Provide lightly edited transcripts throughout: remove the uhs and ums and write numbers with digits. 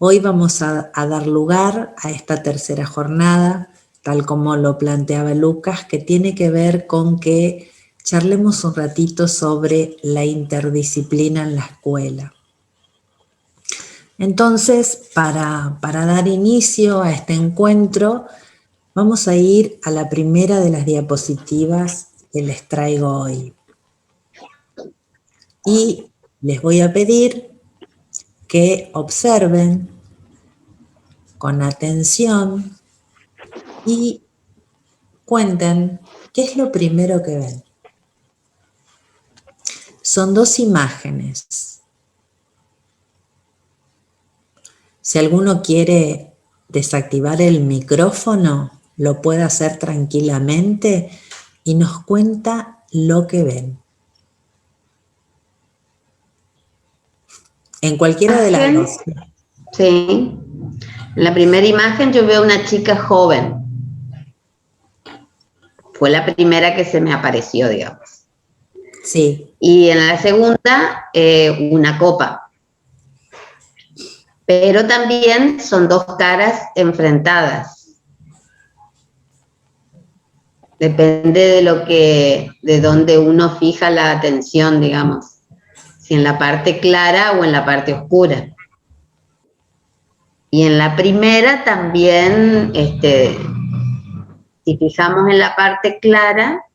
Hoy vamos a dar lugar a esta tercera jornada, tal como lo planteaba Lucas, que tiene que ver con que charlemos un ratito sobre la interdisciplina en la escuela. Entonces, para dar inicio a este encuentro, vamos a ir a la primera de las diapositivas que les traigo hoy. Y les voy a pedir que observen con atención y cuenten qué es lo primero que ven. Son dos imágenes. Si alguno quiere desactivar el micrófono, lo puede hacer tranquilamente y nos cuenta lo que ven. En cualquiera de las dos. Sí. En la primera imagen yo veo una chica joven. Fue la primera que se me apareció, digamos. Sí. Y en la segunda, una copa. Pero también son dos caras enfrentadas. Depende de dónde uno fija la atención, digamos. Si en la parte clara o en la parte oscura. Y en la primera también, si fijamos en la parte clara,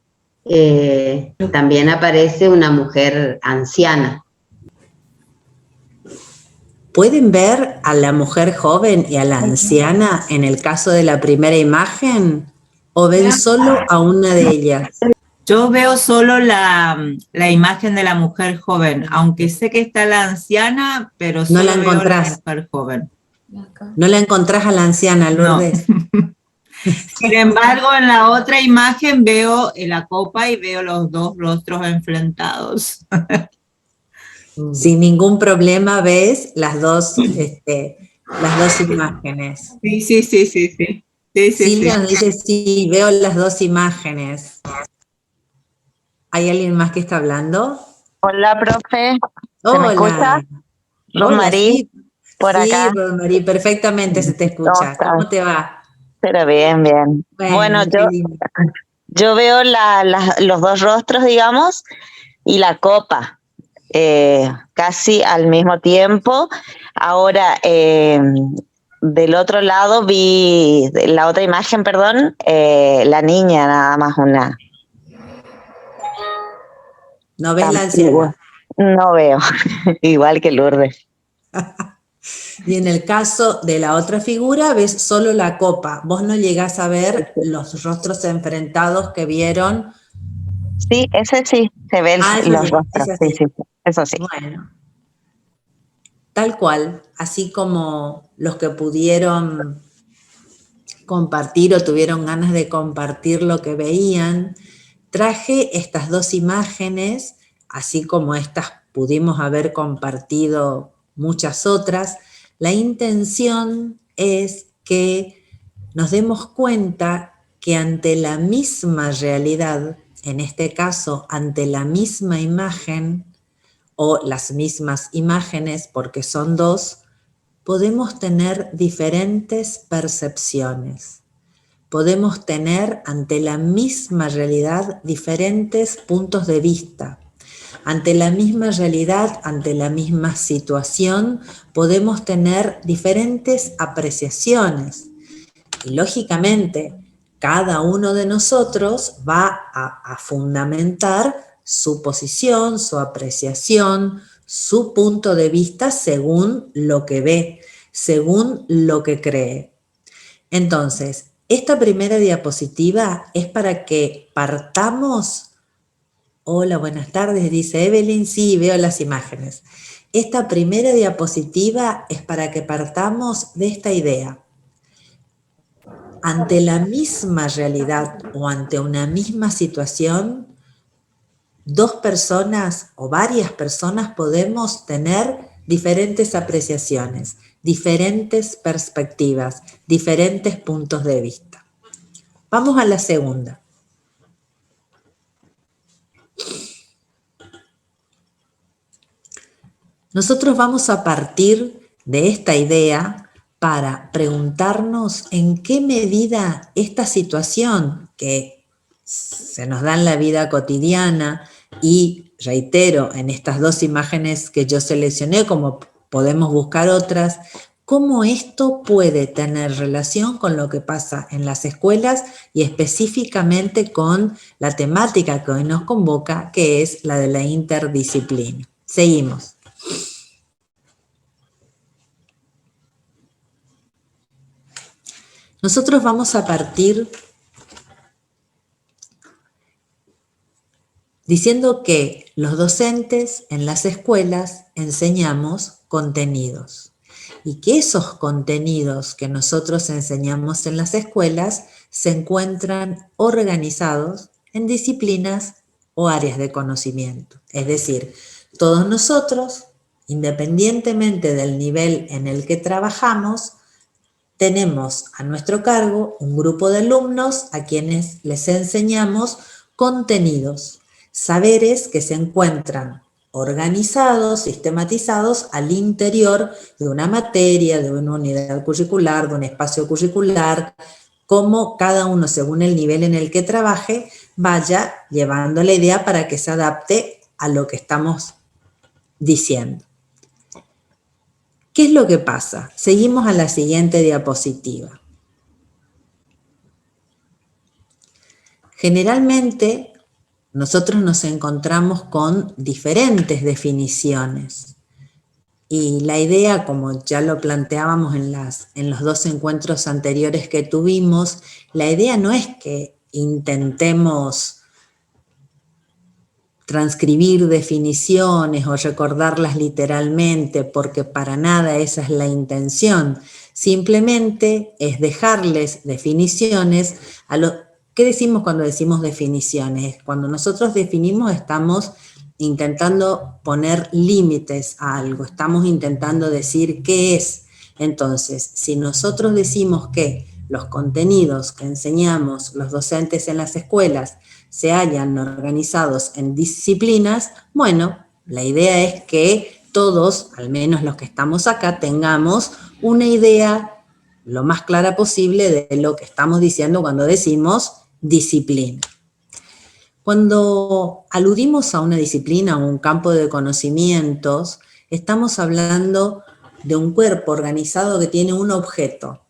también aparece una mujer anciana. ¿Pueden ver a la mujer joven y a la anciana en el caso de la primera imagen? ¿O ven solo a una de ellas? Yo veo solo la imagen de la mujer joven, aunque sé que está la anciana, pero solo no la encontrás. veo la mujer joven. ¿No la encontrás a la anciana, Lourdes? No. Sin embargo, en la otra imagen veo la copa y veo los dos rostros enfrentados. Sin ningún problema ves las dos imágenes. Sí. Silvia nos dice, sí, veo las dos imágenes. ¿Hay alguien más que está hablando? Hola, profe. ¿Se Hola. me escucha? Rosmarie, sí, por acá. Sí, Rosmarie, perfectamente se te escucha. ¿Cómo te va? Pero bien. Bueno, yo veo los dos rostros, digamos, y la copa, casi al mismo tiempo. Ahora, del otro lado vi, la otra imagen, perdón, la niña, nada más una. ¿No ves la anciana? No veo, igual que Lourdes. Y en el caso de la otra figura ves solo la copa. Vos no llegás a ver los rostros enfrentados que vieron. Sí, ese sí, se ven los rostros. Sí, eso sí. Bueno, tal cual, así como los que pudieron compartir o tuvieron ganas de compartir lo que veían, traje estas dos imágenes, así como estas pudimos haber compartido muchas otras. La intención es que nos demos cuenta que ante la misma realidad, en este caso ante la misma imagen o las mismas imágenes, porque son dos, podemos tener diferentes percepciones. Podemos tener ante la misma realidad diferentes puntos de vista. Ante la misma realidad, ante la misma situación, podemos tener diferentes apreciaciones. Y lógicamente, cada uno de nosotros va a fundamentar su posición, su apreciación, su punto de vista según lo que ve, según lo que cree. Entonces, esta primera diapositiva es para que partamos. Hola, buenas tardes, dice Evelyn. Sí, veo las imágenes. Esta primera diapositiva es para que partamos de esta idea. Ante la misma realidad o ante una misma situación, dos personas o varias personas podemos tener diferentes apreciaciones, diferentes perspectivas, diferentes puntos de vista. Vamos a la segunda. Nosotros vamos a partir de esta idea para preguntarnos en qué medida esta situación que se nos da en la vida cotidiana, y reitero, en estas dos imágenes que yo seleccioné, como podemos buscar otras, cómo esto puede tener relación con lo que pasa en las escuelas y específicamente con la temática que hoy nos convoca, que es la de la interdisciplina. Seguimos. Nosotros vamos a partir diciendo que los docentes en las escuelas enseñamos contenidos y que esos contenidos que nosotros enseñamos en las escuelas se encuentran organizados en disciplinas o áreas de conocimiento. Es decir, todos nosotros, independientemente del nivel en el que trabajamos, tenemos a nuestro cargo un grupo de alumnos a quienes les enseñamos contenidos, saberes que se encuentran organizados, sistematizados al interior de una materia, de una unidad curricular, de un espacio curricular, como cada uno, según el nivel en el que trabaje, vaya llevando la idea para que se adapte a lo que estamos diciendo. ¿Qué es lo que pasa? Seguimos a la siguiente diapositiva. Generalmente, nosotros nos encontramos con diferentes definiciones. Y la idea, como ya lo planteábamos en los dos encuentros anteriores que tuvimos, la idea no es que intentemos transcribir definiciones o recordarlas literalmente, porque para nada esa es la intención. Simplemente es dejarles definiciones a lo... ¿Qué decimos cuando decimos definiciones? Cuando nosotros definimos estamos intentando poner límites a algo, estamos intentando decir qué es. Entonces, si nosotros decimos que los contenidos que enseñamos los docentes en las escuelas se hayan organizados en disciplinas, bueno, la idea es que todos, al menos los que estamos acá, tengamos una idea lo más clara posible de lo que estamos diciendo cuando decimos disciplina. Cuando aludimos a una disciplina o un campo de conocimientos, estamos hablando de un cuerpo organizado que tiene un objeto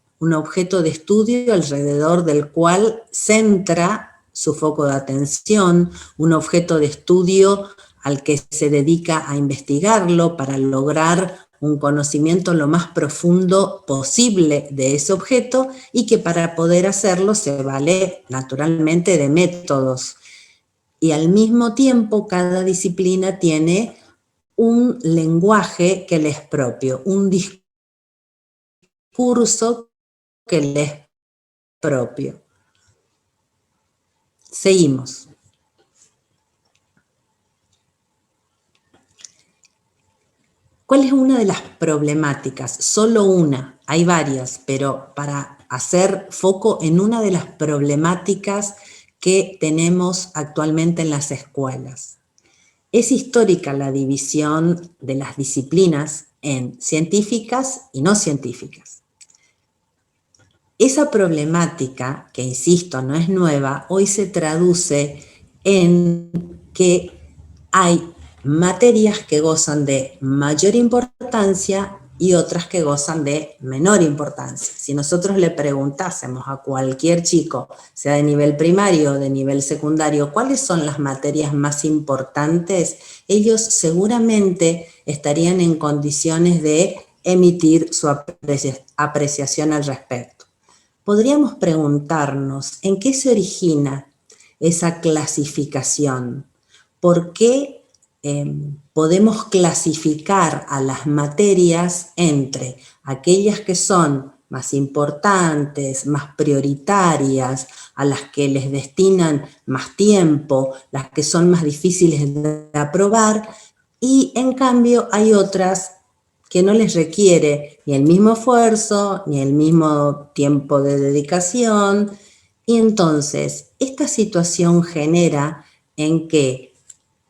de estudio alrededor del cual centra su foco de atención, un objeto de estudio al que se dedica a investigarlo para lograr un conocimiento lo más profundo posible de ese objeto y que para poder hacerlo se vale naturalmente de métodos. Y al mismo tiempo cada disciplina tiene un lenguaje que le es propio, un discurso que le es propio. Seguimos. ¿Cuál es una de las problemáticas? Solo una, hay varias, pero para hacer foco en una de las problemáticas que tenemos actualmente en las escuelas. Es histórica la división de las disciplinas en científicas y no científicas. Esa problemática, que insisto, no es nueva, hoy se traduce en que hay materias que gozan de mayor importancia y otras que gozan de menor importancia. Si nosotros le preguntásemos a cualquier chico, sea de nivel primario o de nivel secundario, ¿cuáles son las materias más importantes? Ellos seguramente estarían en condiciones de emitir su apreciación al respecto. Podríamos preguntarnos en qué se origina esa clasificación. ¿Por qué podemos clasificar a las materias entre aquellas que son más importantes, más prioritarias, a las que les destinan más tiempo, las que son más difíciles de aprobar, y en cambio hay otras que no les requiere ni el mismo esfuerzo, ni el mismo tiempo de dedicación? Y entonces esta situación genera en que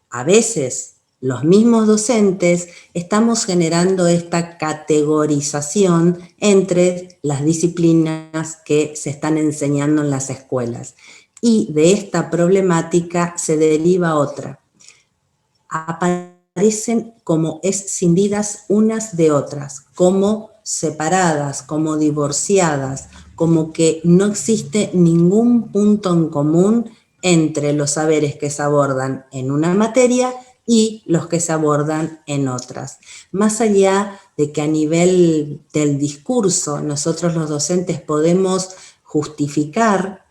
a veces los mismos docentes estamos generando esta categorización entre las disciplinas que se están enseñando en las escuelas. Y de esta problemática se deriva otra. Aparecen como escindidas unas de otras, como separadas, como divorciadas, como que no existe ningún punto en común entre los saberes que se abordan en una materia y los que se abordan en otras. Más allá de que a nivel del discurso nosotros los docentes podemos justificar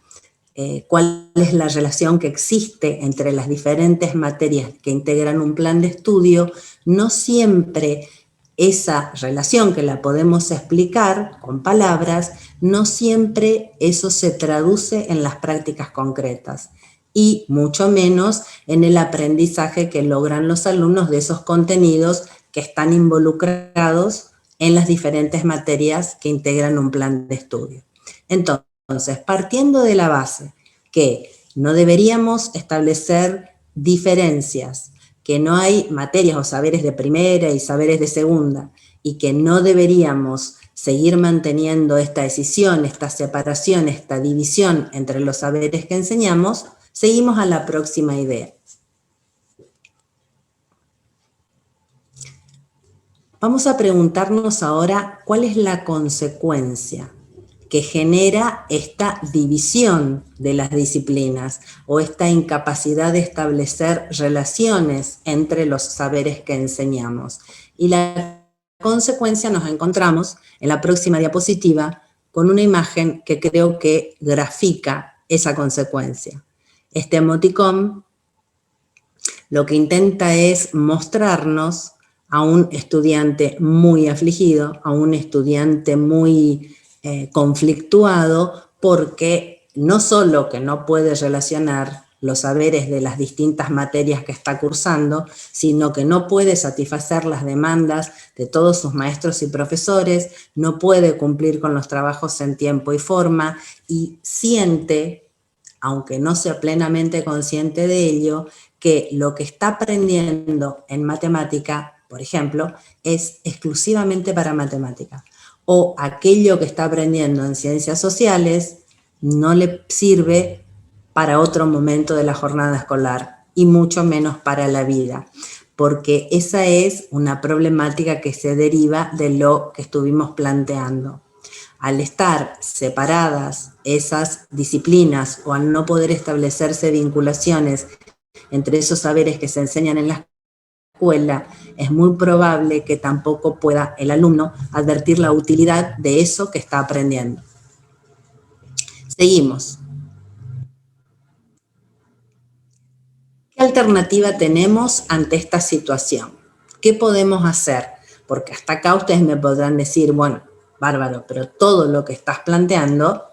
cuál es la relación que existe entre las diferentes materias que integran un plan de estudio, no siempre esa relación que la podemos explicar con palabras, no siempre eso se traduce en las prácticas concretas y mucho menos en el aprendizaje que logran los alumnos de esos contenidos que están involucrados en las diferentes materias que integran un plan de estudio. Entonces, partiendo de la base que no deberíamos establecer diferencias, que no hay materias o saberes de primera y saberes de segunda, y que no deberíamos seguir manteniendo esta decisión, esta separación, esta división entre los saberes que enseñamos, seguimos a la próxima idea. Vamos a preguntarnos ahora cuál es la consecuencia que genera esta división de las disciplinas o esta incapacidad de establecer relaciones entre los saberes que enseñamos. Y la consecuencia nos encontramos en la próxima diapositiva con una imagen que creo que grafica esa consecuencia. Este emoticón lo que intenta es mostrarnos a un estudiante muy afligido, a un estudiante muy conflictuado, porque no solo que no puede relacionar los saberes de las distintas materias que está cursando, sino que no puede satisfacer las demandas de todos sus maestros y profesores, no puede cumplir con los trabajos en tiempo y forma, y siente, aunque no sea plenamente consciente de ello, que lo que está aprendiendo en matemática, por ejemplo, es exclusivamente para matemática. O aquello que está aprendiendo en ciencias sociales no le sirve para otro momento de la jornada escolar y mucho menos para la vida, porque esa es una problemática que se deriva de lo que estuvimos planteando. Al estar separadas esas disciplinas o al no poder establecerse vinculaciones entre esos saberes que se enseñan en la escuela, es muy probable que tampoco pueda el alumno advertir la utilidad de eso que está aprendiendo. Seguimos. ¿Qué alternativa tenemos ante esta situación? ¿Qué podemos hacer? Porque hasta acá ustedes me podrán decir, bueno, bárbaro, pero todo lo que estás planteando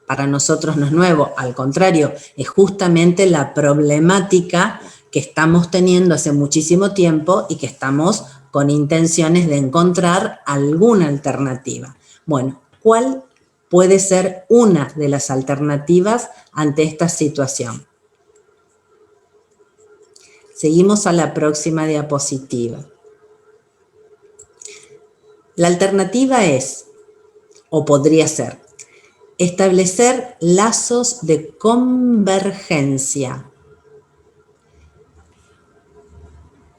para nosotros no es nuevo, al contrario, es justamente la problemática que estamos teniendo hace muchísimo tiempo y que estamos con intenciones de encontrar alguna alternativa. Bueno, ¿cuál puede ser una de las alternativas ante esta situación? Seguimos a la próxima diapositiva. La alternativa es, o podría ser, establecer lazos de convergencia.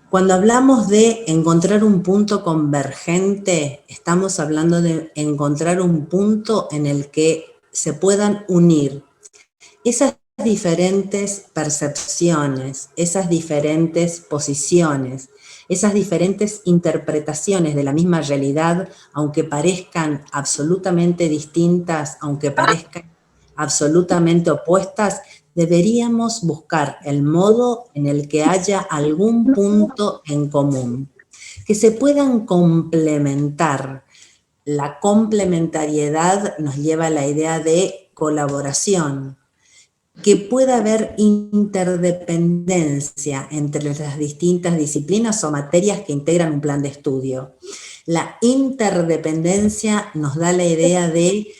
Cuando hablamos de encontrar un punto convergente, estamos hablando de encontrar un punto en el que se puedan unir esas diferentes percepciones, esas diferentes posiciones, esas diferentes interpretaciones de la misma realidad, aunque parezcan absolutamente distintas, aunque parezcan absolutamente opuestas, deberíamos buscar el modo en el que haya algún punto en común, que se puedan complementar. La complementariedad nos lleva a la idea de colaboración, que pueda haber interdependencia entre las distintas disciplinas o materias que integran un plan de estudio. La interdependencia nos da la idea de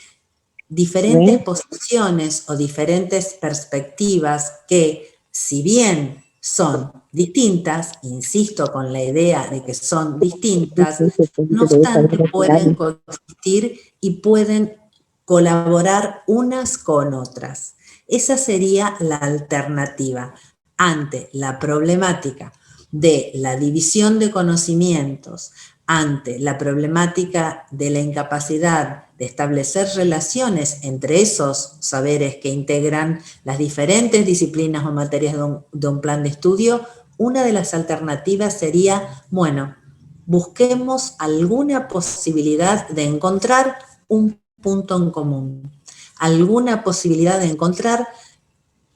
diferentes posiciones o diferentes perspectivas que, si bien son distintas, insisto con la idea de que son distintas, no obstante pueden coexistir y pueden colaborar unas con otras. Esa sería la alternativa ante la problemática de la división de conocimientos, ante la problemática de la incapacidad de establecer relaciones entre esos saberes que integran las diferentes disciplinas o materias de un plan de estudio. Una de las alternativas sería, bueno, busquemos alguna posibilidad de encontrar un punto en común, alguna posibilidad de encontrar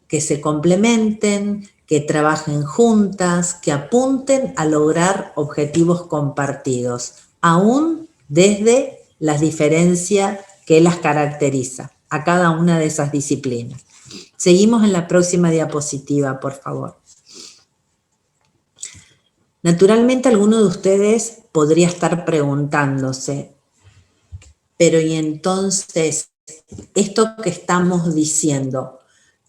que se complementen, que trabajen juntas, que apunten a lograr objetivos compartidos, aún desde las diferencias que las caracteriza a cada una de esas disciplinas. Seguimos en la próxima diapositiva, por favor. Naturalmente, alguno de ustedes podría estar preguntándose, pero ¿y entonces esto que estamos diciendo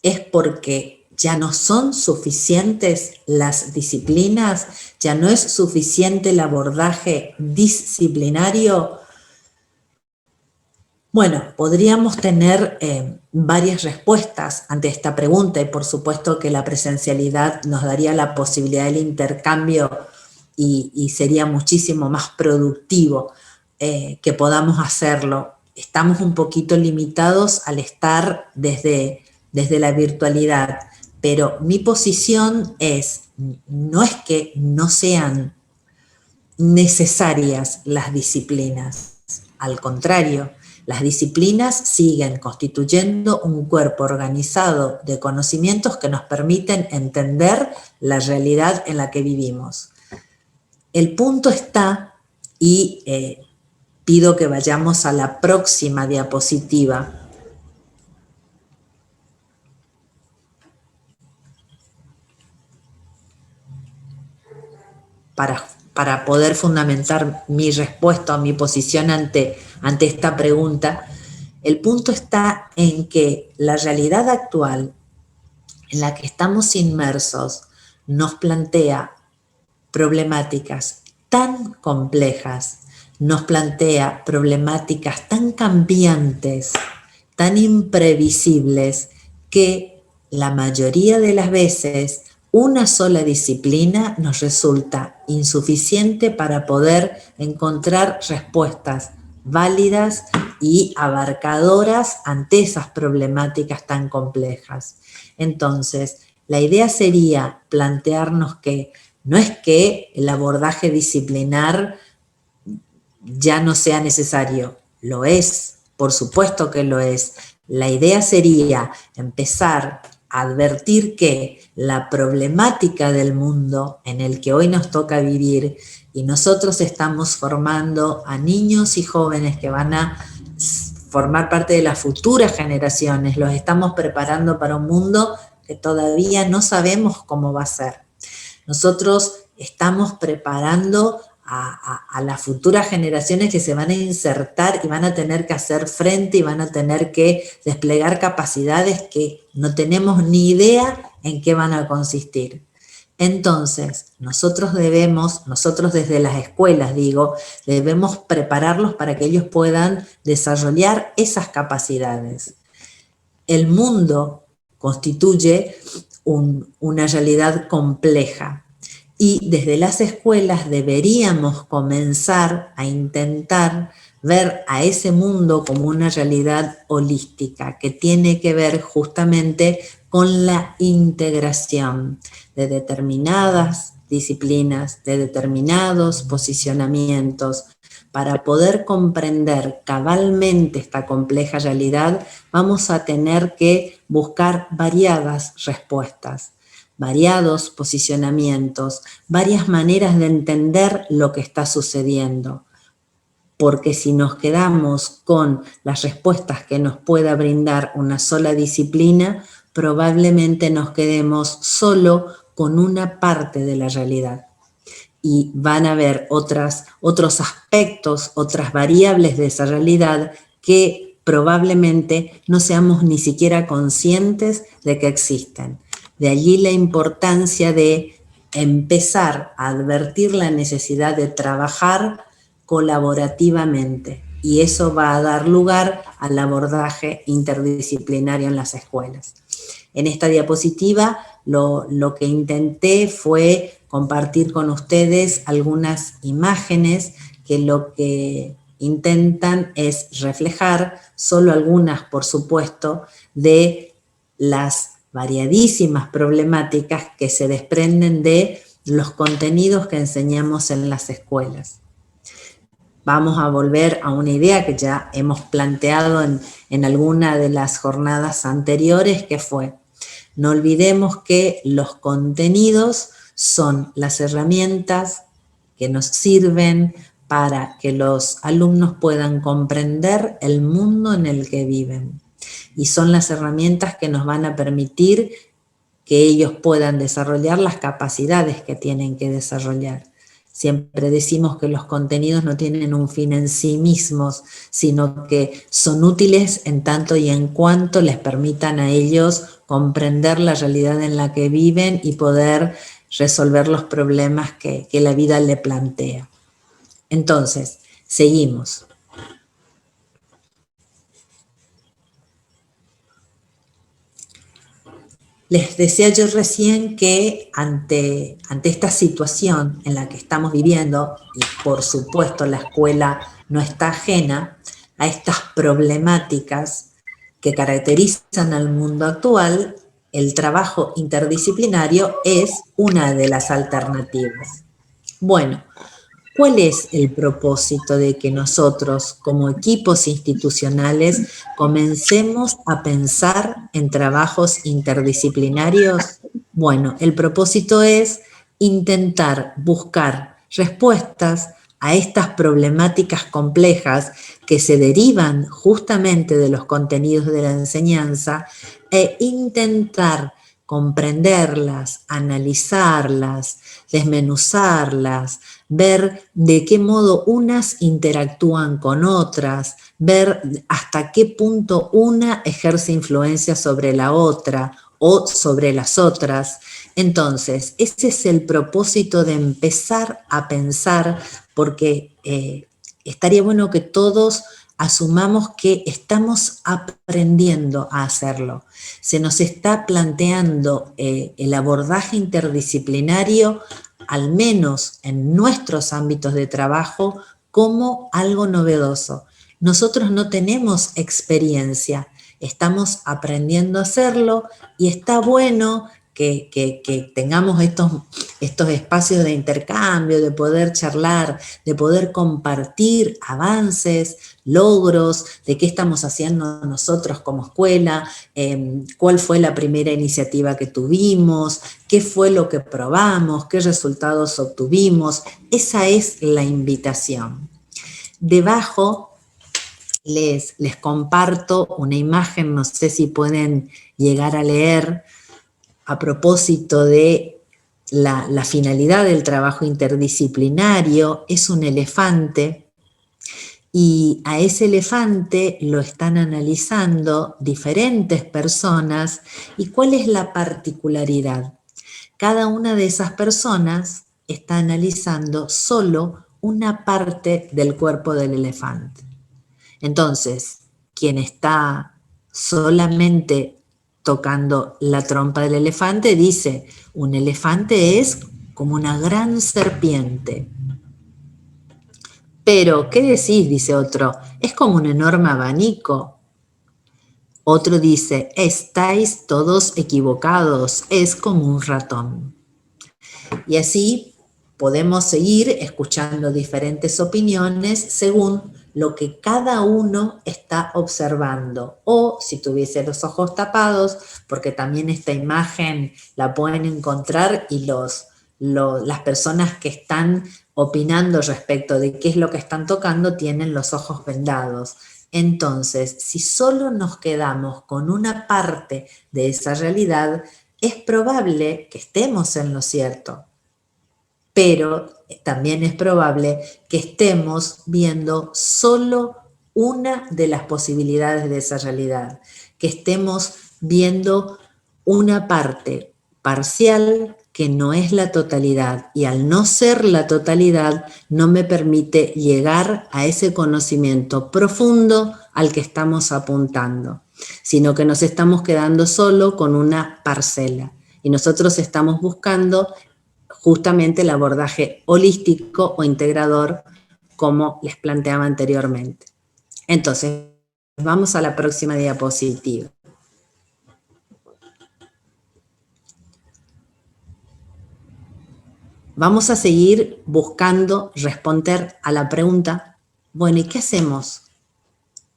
es porque ya no son suficientes las disciplinas? ¿Ya no es suficiente el abordaje disciplinario? Bueno, podríamos tener varias respuestas ante esta pregunta y por supuesto que la presencialidad nos daría la posibilidad del intercambio y sería muchísimo más productivo que podamos hacerlo. Estamos un poquito limitados al estar desde la virtualidad, pero mi posición es, no es que no sean necesarias las disciplinas, al contrario, las disciplinas siguen constituyendo un cuerpo organizado de conocimientos que nos permiten entender la realidad en la que vivimos. El punto está, y pido que vayamos a la próxima diapositiva, para poder fundamentar mi respuesta o mi posición ante esta pregunta. El punto está en que la realidad actual en la que estamos inmersos nos plantea problemáticas tan complejas, nos plantea problemáticas tan cambiantes, tan imprevisibles, que la mayoría de las veces una sola disciplina nos resulta insuficiente para poder encontrar respuestas válidas y abarcadoras ante esas problemáticas tan complejas. Entonces, la idea sería plantearnos que no es que el abordaje disciplinar ya no sea necesario, lo es, por supuesto que lo es. La idea sería empezar a advertir que la problemática del mundo en el que hoy nos toca vivir, y nosotros estamos formando a niños y jóvenes que van a formar parte de las futuras generaciones, los estamos preparando para un mundo que todavía no sabemos cómo va a ser. Nosotros estamos preparando a las futuras generaciones que se van a insertar y van a tener que hacer frente y van a tener que desplegar capacidades que no tenemos ni idea en qué van a consistir. Entonces, nosotros desde las escuelas, debemos prepararlos para que ellos puedan desarrollar esas capacidades. El mundo constituye una realidad compleja. Y desde las escuelas deberíamos comenzar a intentar ver a ese mundo como una realidad holística que tiene que ver justamente con la integración de determinadas disciplinas, de determinados posicionamientos. Para poder comprender cabalmente esta compleja realidad, vamos a tener que buscar variadas respuestas, variados posicionamientos, varias maneras de entender lo que está sucediendo. Porque si nos quedamos con las respuestas que nos pueda brindar una sola disciplina, probablemente nos quedemos solo con una parte de la realidad. Y van a haber otros aspectos, otras variables de esa realidad que probablemente no seamos ni siquiera conscientes de que existen. De allí la importancia de empezar a advertir la necesidad de trabajar colaborativamente, y eso va a dar lugar al abordaje interdisciplinario en las escuelas. En esta diapositiva lo que intenté fue compartir con ustedes algunas imágenes que lo que intentan es reflejar, solo algunas por supuesto, de las variadísimas problemáticas que se desprenden de los contenidos que enseñamos en las escuelas. Vamos a volver a una idea que ya hemos planteado en alguna de las jornadas anteriores, que fue: no olvidemos que los contenidos son las herramientas que nos sirven para que los alumnos puedan comprender el mundo en el que viven. Y son las herramientas que nos van a permitir que ellos puedan desarrollar las capacidades que tienen que desarrollar. Siempre decimos que los contenidos no tienen un fin en sí mismos, sino que son útiles en tanto y en cuanto les permitan a ellos comprender la realidad en la que viven y poder resolver los problemas que la vida le plantea. Entonces, seguimos. Les decía yo recién que ante esta situación en la que estamos viviendo, y por supuesto la escuela no está ajena a estas problemáticas que caracterizan al mundo actual, el trabajo interdisciplinario es una de las alternativas. Bueno, ¿cuál es el propósito de que nosotros, como equipos institucionales, comencemos a pensar en trabajos interdisciplinarios? Bueno, el propósito es intentar buscar respuestas a estas problemáticas complejas que se derivan justamente de los contenidos de la enseñanza e intentar comprenderlas, analizarlas, desmenuzarlas, ver de qué modo unas interactúan con otras, ver hasta qué punto una ejerce influencia sobre la otra o sobre las otras. Entonces, ese es el propósito de empezar a pensar, porque estaría bueno que todos asumamos que estamos aprendiendo a hacerlo. Se nos está planteando el abordaje interdisciplinario, al menos en nuestros ámbitos de trabajo, como algo novedoso. Nosotros no tenemos experiencia, estamos aprendiendo a hacerlo, y está bueno que tengamos estos espacios de intercambio, de poder charlar, de poder compartir avances, logros, de qué estamos haciendo nosotros como escuela, cuál fue la primera iniciativa que tuvimos, qué fue lo que probamos, qué resultados obtuvimos. Esa es la invitación. Debajo les comparto una imagen, no sé si pueden llegar a leer, a propósito de la finalidad del trabajo interdisciplinario. Es un elefante, y a ese elefante lo están analizando diferentes personas. ¿Y cuál es la particularidad? Cada una de esas personas está analizando solo una parte del cuerpo del elefante. Entonces, quien está solamente tocando la trompa del elefante dice: un elefante es como una gran serpiente. Pero, ¿qué decís?, dice otro, es como un enorme abanico. Otro dice: estáis todos equivocados, es como un ratón. Y así podemos seguir escuchando diferentes opiniones según lo que cada uno está observando, o si tuviese los ojos tapados, porque también esta imagen la pueden encontrar, y las personas que están opinando respecto de qué es lo que están tocando tienen los ojos vendados. Entonces, si solo nos quedamos con una parte de esa realidad, es probable que estemos en lo cierto, pero también es probable que estemos viendo solo una de las posibilidades de esa realidad, que estemos viendo una parte parcial que no es la totalidad, y al no ser la totalidad no me permite llegar a ese conocimiento profundo al que estamos apuntando, sino que nos estamos quedando solo con una parcela, y nosotros estamos buscando justamente el abordaje holístico o integrador, como les planteaba anteriormente. Entonces, vamos a la próxima diapositiva. Vamos a seguir buscando responder a la pregunta, bueno, ¿y qué hacemos?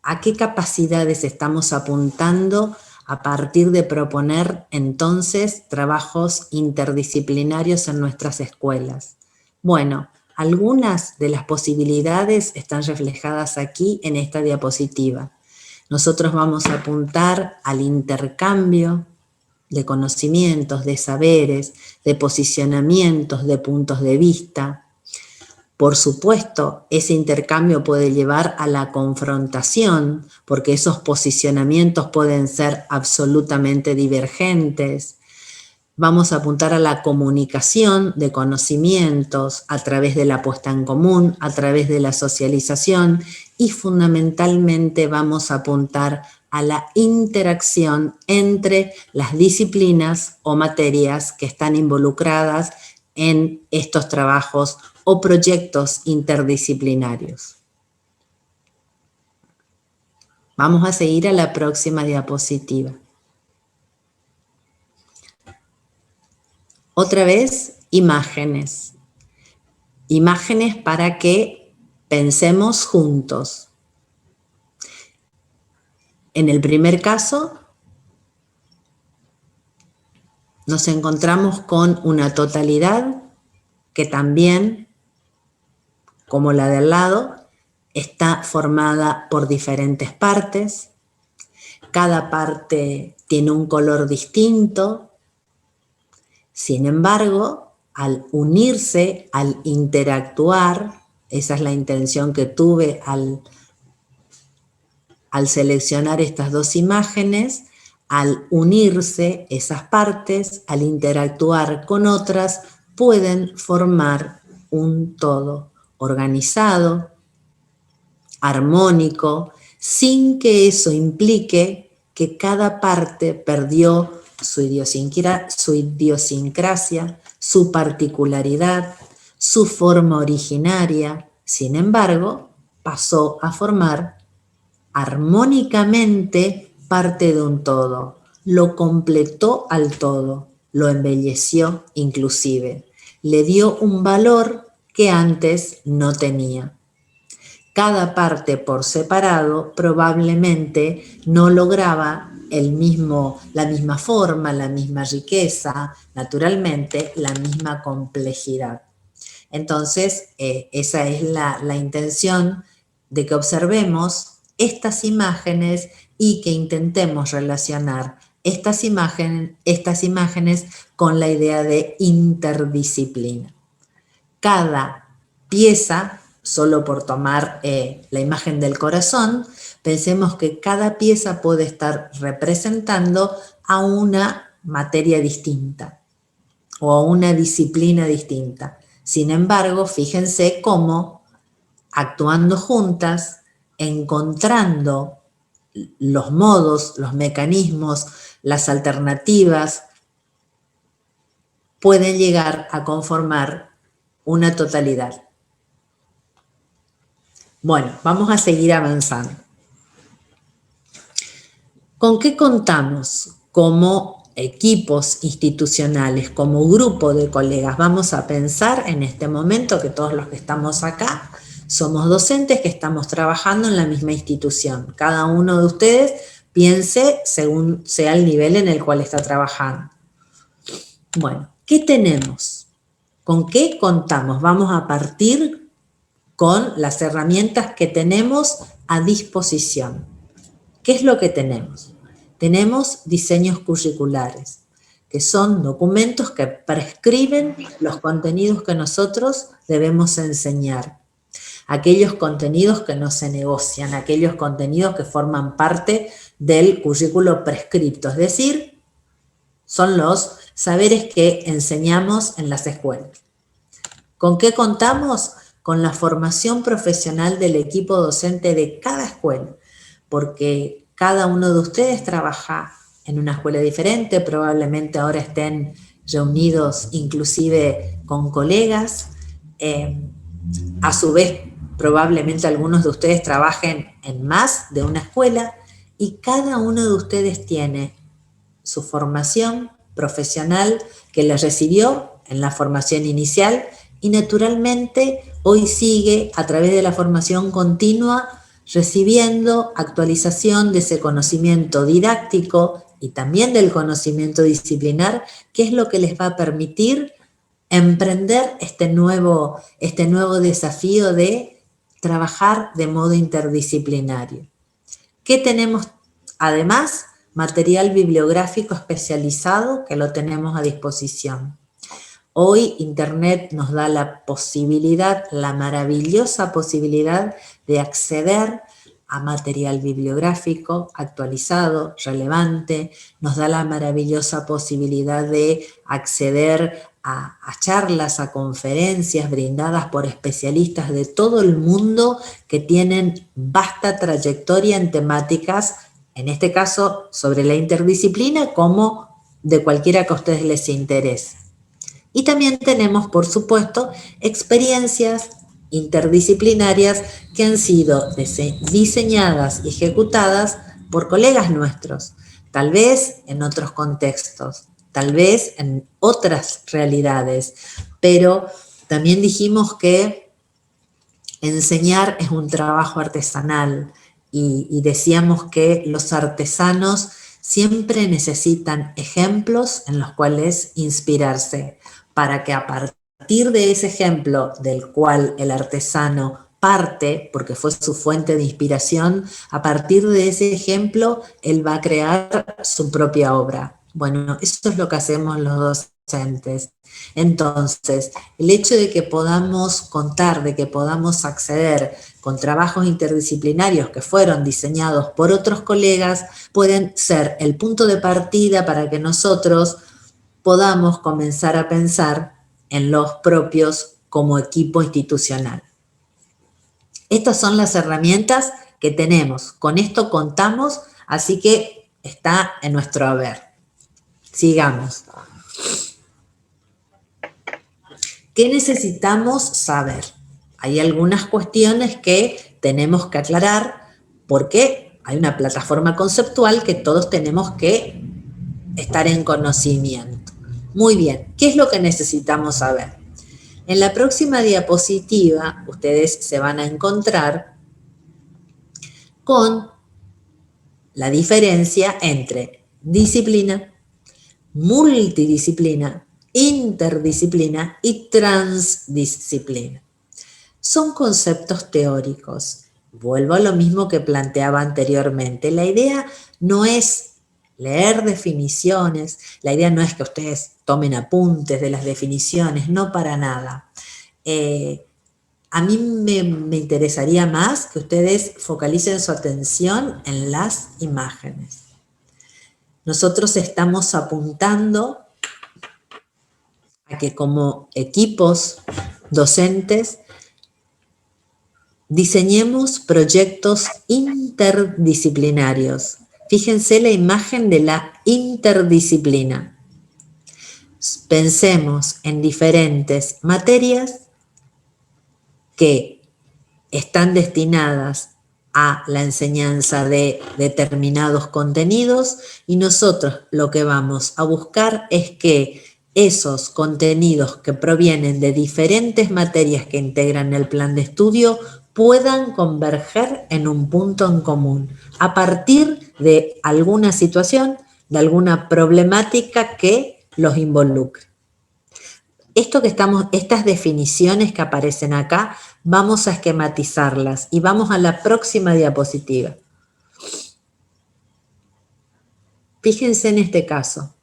¿A qué capacidades estamos apuntando a partir de proponer entonces trabajos interdisciplinarios en nuestras escuelas? Bueno, algunas de las posibilidades están reflejadas aquí en esta diapositiva. Nosotros vamos a apuntar al intercambio de conocimientos, de saberes, de posicionamientos, de puntos de vista. Por supuesto, ese intercambio puede llevar a la confrontación, porque esos posicionamientos pueden ser absolutamente divergentes. Vamos a apuntar a la comunicación de conocimientos a través de la puesta en común, a través de la socialización, y fundamentalmente vamos a apuntar a la interacción entre las disciplinas o materias que están involucradas en estos trabajos o proyectos interdisciplinarios. Vamos a seguir a la próxima diapositiva. Otra vez, imágenes. Imágenes para que pensemos juntos. En el primer caso, nos encontramos con una totalidad que también, como la de al lado, está formada por diferentes partes. Cada parte tiene un color distinto. Sin embargo, al unirse, al interactuar, esa es la intención que tuve al seleccionar estas dos imágenes, al unirse esas partes, al interactuar con otras, pueden formar un todo organizado, armónico, sin que eso implique que cada parte perdió su idiosincrasia, su particularidad, su forma originaria. Sin embargo, pasó a formar armónicamente parte de un todo, lo completó al todo, lo embelleció inclusive, le dio un valor que antes no tenía. Cada parte por separado probablemente no lograba la misma forma, la misma riqueza, naturalmente la misma complejidad. Entonces, esa es la intención de que observemos estas imágenes y que intentemos relacionar estas imágenes con la idea de interdisciplina. Cada pieza, solo por tomar la imagen del corazón, pensemos que cada pieza puede estar representando a una materia distinta o a una disciplina distinta. Sin embargo, fíjense cómo, actuando juntas, encontrando los modos, los mecanismos, las alternativas, pueden llegar a conformar una totalidad. Bueno, vamos a seguir avanzando. ¿Con qué contamos como equipos institucionales, como grupo de colegas? Vamos a pensar en este momento que todos los que estamos acá somos docentes que estamos trabajando en la misma institución. Cada uno de ustedes piense según sea el nivel en el cual está trabajando. Bueno, ¿qué tenemos? ¿Con qué contamos? Vamos a partir con las herramientas que tenemos a disposición. ¿Qué es lo que tenemos? Tenemos diseños curriculares, que son documentos que prescriben los contenidos que nosotros debemos enseñar. Aquellos contenidos que no se negocian, aquellos contenidos que forman parte del currículo prescripto, es decir, son los saberes que enseñamos en las escuelas. ¿Con qué contamos? Con la formación profesional del equipo docente de cada escuela, porque cada uno de ustedes trabaja en una escuela diferente, probablemente ahora estén reunidos inclusive con colegas, a su vez probablemente algunos de ustedes trabajen en más de una escuela y cada uno de ustedes tiene su formación profesional que la recibió en la formación inicial y naturalmente hoy sigue a través de la formación continua recibiendo actualización de ese conocimiento didáctico y también del conocimiento disciplinar, que es lo que les va a permitir emprender este nuevo desafío de trabajar de modo interdisciplinario. ¿Qué tenemos además? Material bibliográfico especializado que lo tenemos a disposición. Hoy Internet nos da la posibilidad, la maravillosa posibilidad de acceder a material bibliográfico actualizado, relevante, nos da la maravillosa posibilidad de acceder a charlas, a conferencias brindadas por especialistas de todo el mundo que tienen vasta trayectoria en temáticas, en este caso sobre la interdisciplina, como de cualquiera que a ustedes les interese. Y también tenemos, por supuesto, experiencias interdisciplinarias que han sido diseñadas y ejecutadas por colegas nuestros, tal vez en otros contextos, tal vez en otras realidades, pero también dijimos que enseñar es un trabajo artesanal y decíamos que los artesanos siempre necesitan ejemplos en los cuales inspirarse, para que a partir de ese ejemplo del cual el artesano parte, porque fue su fuente de inspiración, a partir de ese ejemplo él va a crear su propia obra. Bueno, eso es lo que hacemos los docentes. Entonces, el hecho de que podamos contar, de que podamos acceder con trabajos interdisciplinarios que fueron diseñados por otros colegas, pueden ser el punto de partida para que nosotros podamos comenzar a pensar en los propios como equipo institucional. Estas son las herramientas que tenemos, con esto contamos, así que está en nuestro haber. Sigamos. ¿Qué necesitamos saber? Hay algunas cuestiones que tenemos que aclarar porque hay una plataforma conceptual que todos tenemos que estar en conocimiento. Muy bien, ¿qué es lo que necesitamos saber? En la próxima diapositiva ustedes se van a encontrar con la diferencia entre disciplina, multidisciplina, interdisciplina y transdisciplina. Son conceptos teóricos. Vuelvo a lo mismo que planteaba anteriormente. La idea no es leer definiciones, la idea no es que ustedes tomen apuntes de las definiciones, no para nada. A mí me interesaría más que ustedes focalicen su atención en las imágenes. Nosotros estamos apuntando a que como equipos docentes diseñemos proyectos interdisciplinarios. Fíjense la imagen de la interdisciplina. Pensemos en diferentes materias que están destinadas a la enseñanza de determinados contenidos y nosotros lo que vamos a buscar es que esos contenidos que provienen de diferentes materias que integran el plan de estudio puedan converger en un punto en común a partir de alguna situación, de alguna problemática que los involucre. Estas definiciones que aparecen acá, vamos a esquematizarlas y vamos a la próxima diapositiva. Fíjense en este caso.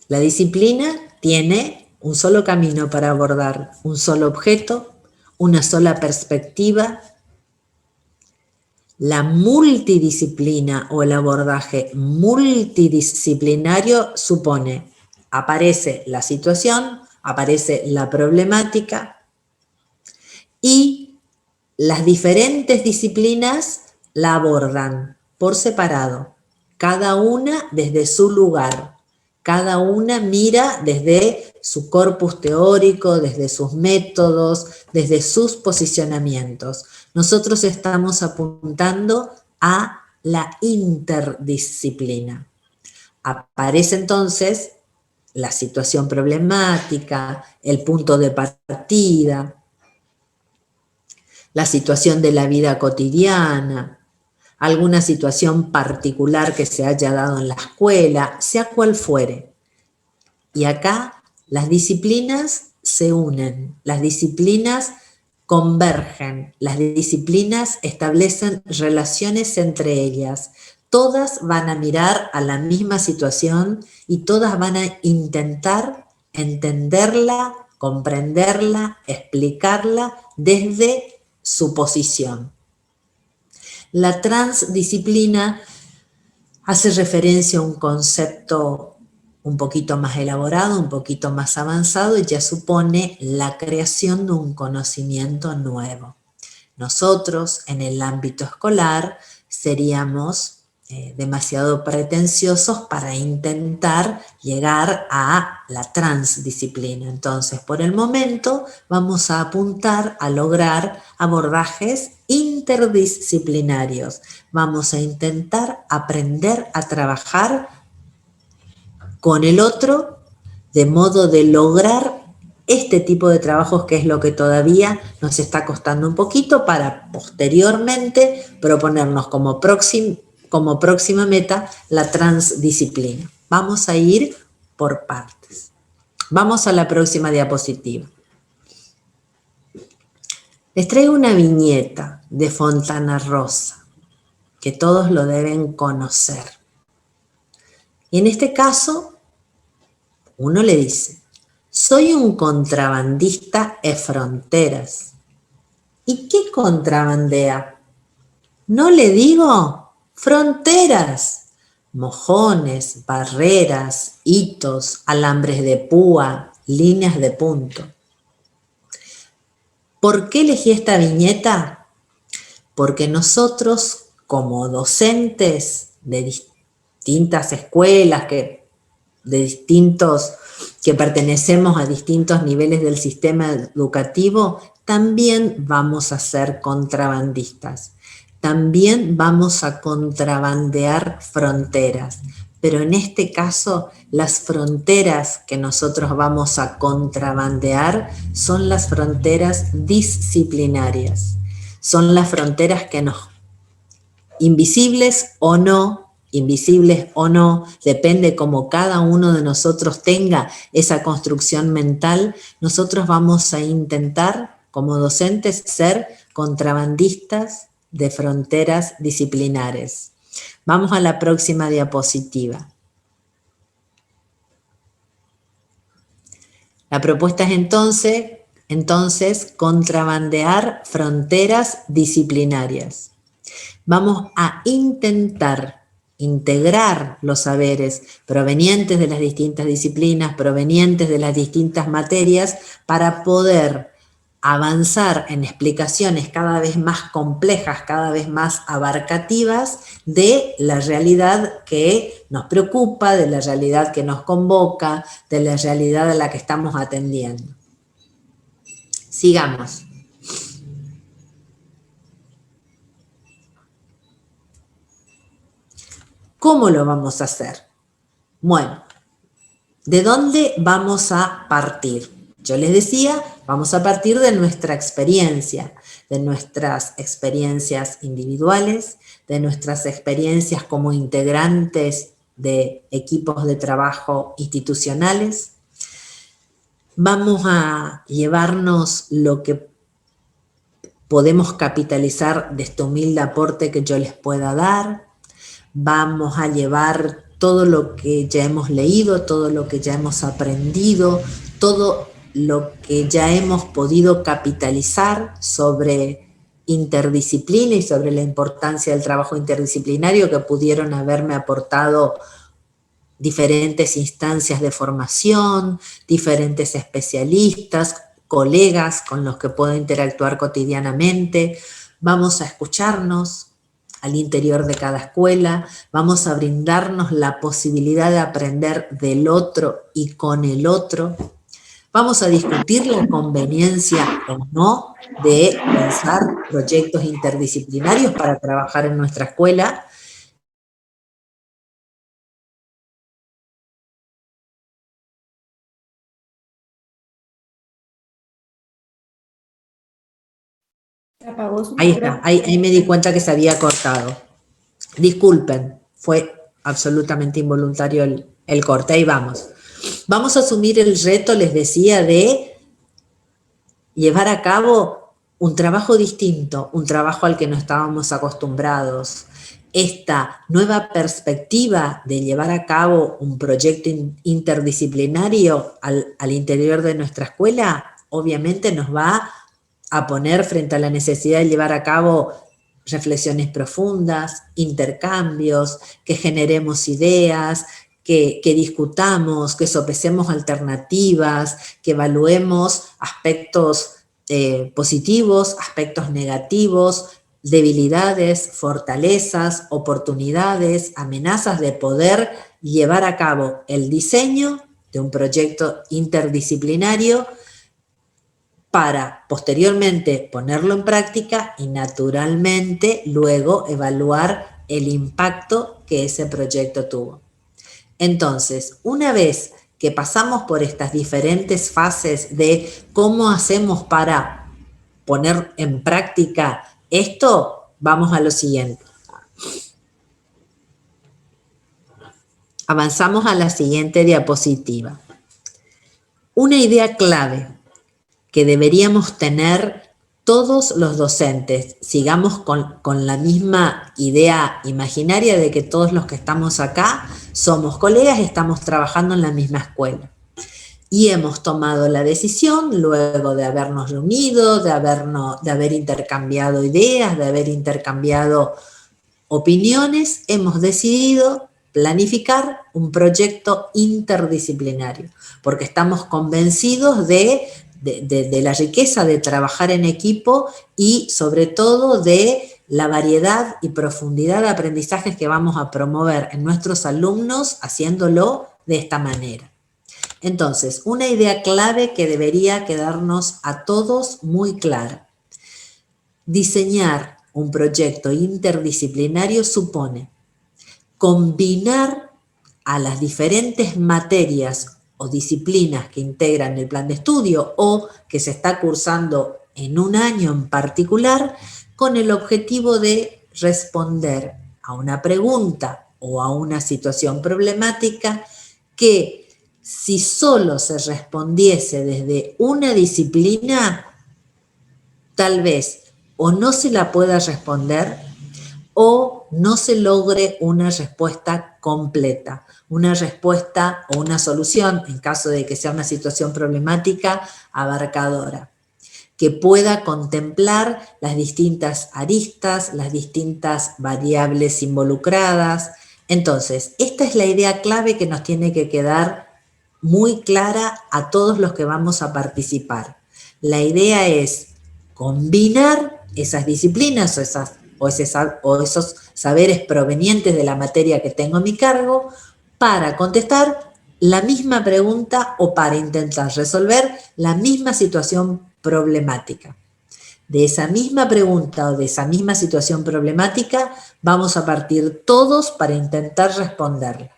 La disciplina tiene un solo camino para abordar, un solo objeto, una sola perspectiva. La multidisciplina o el abordaje multidisciplinario supone, aparece la situación, aparece la problemática y las diferentes disciplinas la abordan por separado, cada una desde su lugar, cada una mira desde su corpus teórico, desde sus métodos, desde sus posicionamientos. Nosotros estamos apuntando a la interdisciplina. Aparece entonces la situación problemática, el punto de partida, la situación de la vida cotidiana, alguna situación particular que se haya dado en la escuela, sea cual fuere. Y acá las disciplinas se unen, las disciplinas convergen, las disciplinas establecen relaciones entre ellas. Todas van a mirar a la misma situación y todas van a intentar entenderla, comprenderla, explicarla desde su posición. La transdisciplina hace referencia a un concepto un poquito más elaborado, un poquito más avanzado y ya supone la creación de un conocimiento nuevo. Nosotros en el ámbito escolar seríamos demasiado pretenciosos para intentar llegar a la transdisciplina. Entonces, por el momento, vamos a apuntar a lograr abordajes interdisciplinarios. Vamos a intentar aprender a trabajar con el otro de modo de lograr este tipo de trabajos, que es lo que todavía nos está costando un poquito, para posteriormente proponernos como próxima meta la transdisciplina. Vamos a ir por partes. Vamos a la próxima diapositiva. Les traigo una viñeta de Fontana Rosa, que todos lo deben conocer. Y en este caso, uno le dice: soy un contrabandista de fronteras. ¿Y qué contrabandea? No le digo fronteras, mojones, barreras, hitos, alambres de púa, líneas de punto. ¿Por qué elegí esta viñeta? Porque nosotros, como docentes de distintas escuelas, que pertenecemos a distintos niveles del sistema educativo, también vamos a ser contrabandistas. También vamos a contrabandear fronteras, pero en este caso las fronteras que nosotros vamos a contrabandear son las fronteras disciplinarias, son las fronteras que nos, invisibles o no, depende cómo cada uno de nosotros tenga esa construcción mental, nosotros vamos a intentar como docentes ser contrabandistas de fronteras disciplinares. Vamos a la próxima diapositiva. La propuesta es entonces contrabandear fronteras disciplinarias. Vamos a intentar integrar los saberes provenientes de las distintas disciplinas, provenientes de las distintas materias, para poder avanzar en explicaciones cada vez más complejas, cada vez más abarcativas de la realidad que nos preocupa, de la realidad que nos convoca, de la realidad a la que estamos atendiendo. Sigamos. ¿Cómo lo vamos a hacer? Bueno, ¿de dónde vamos a partir? Yo les decía, vamos a partir de nuestra experiencia, de nuestras experiencias individuales, de nuestras experiencias como integrantes de equipos de trabajo institucionales. Vamos a llevarnos lo que podemos capitalizar de este humilde aporte que yo les pueda dar. Vamos a llevar todo lo que ya hemos leído, todo lo que ya hemos aprendido, todo lo que ya hemos podido capitalizar sobre interdisciplina y sobre la importancia del trabajo interdisciplinario que pudieron haberme aportado diferentes instancias de formación, diferentes especialistas, colegas con los que puedo interactuar cotidianamente. Vamos a escucharnos al interior de cada escuela, vamos a brindarnos la posibilidad de aprender del otro y con el otro. Vamos a discutir la conveniencia o no de pensar proyectos interdisciplinarios para trabajar en nuestra escuela. Ahí está, ahí me di cuenta que se había cortado. Disculpen, fue absolutamente involuntario el corte, ahí vamos. Vamos a asumir el reto, les decía, de llevar a cabo un trabajo distinto, un trabajo al que no estábamos acostumbrados. Esta nueva perspectiva de llevar a cabo un proyecto interdisciplinario al interior de nuestra escuela, obviamente nos va a poner frente a la necesidad de llevar a cabo reflexiones profundas, intercambios, que generemos ideas, que discutamos, que sopesemos alternativas, que evaluemos aspectos positivos, aspectos negativos, debilidades, fortalezas, oportunidades, amenazas de poder llevar a cabo el diseño de un proyecto interdisciplinario para posteriormente ponerlo en práctica y naturalmente luego evaluar el impacto que ese proyecto tuvo. Entonces, una vez que pasamos por estas diferentes fases de cómo hacemos para poner en práctica esto, vamos a lo siguiente. Avanzamos a la siguiente diapositiva. Una idea clave que deberíamos tener todos los docentes, sigamos con la misma idea imaginaria de que todos los que estamos acá somos colegas y estamos trabajando en la misma escuela. Y hemos tomado la decisión, luego de habernos reunido, de haber intercambiado ideas, de haber intercambiado opiniones, hemos decidido planificar un proyecto interdisciplinario, porque estamos convencidos de la riqueza de trabajar en equipo y sobre todo de la variedad y profundidad de aprendizajes que vamos a promover en nuestros alumnos haciéndolo de esta manera. Entonces, una idea clave que debería quedarnos a todos muy clara. Diseñar un proyecto interdisciplinario supone combinar a las diferentes materias o disciplinas que integran el plan de estudio o que se está cursando en un año en particular con el objetivo de responder a una pregunta o a una situación problemática que si solo se respondiese desde una disciplina, tal vez o no se la pueda responder o no se logre una respuesta completa, una respuesta o una solución, en caso de que sea una situación problemática, abarcadora, que pueda contemplar las distintas aristas, las distintas variables involucradas. Entonces, esta es la idea clave que nos tiene que quedar muy clara a todos los que vamos a participar. La idea es combinar esas disciplinas o esos saberes provenientes de la materia que tengo a mi cargo para contestar la misma pregunta o para intentar resolver la misma situación problemática. De esa misma pregunta o de esa misma situación problemática vamos a partir todos para intentar responderla.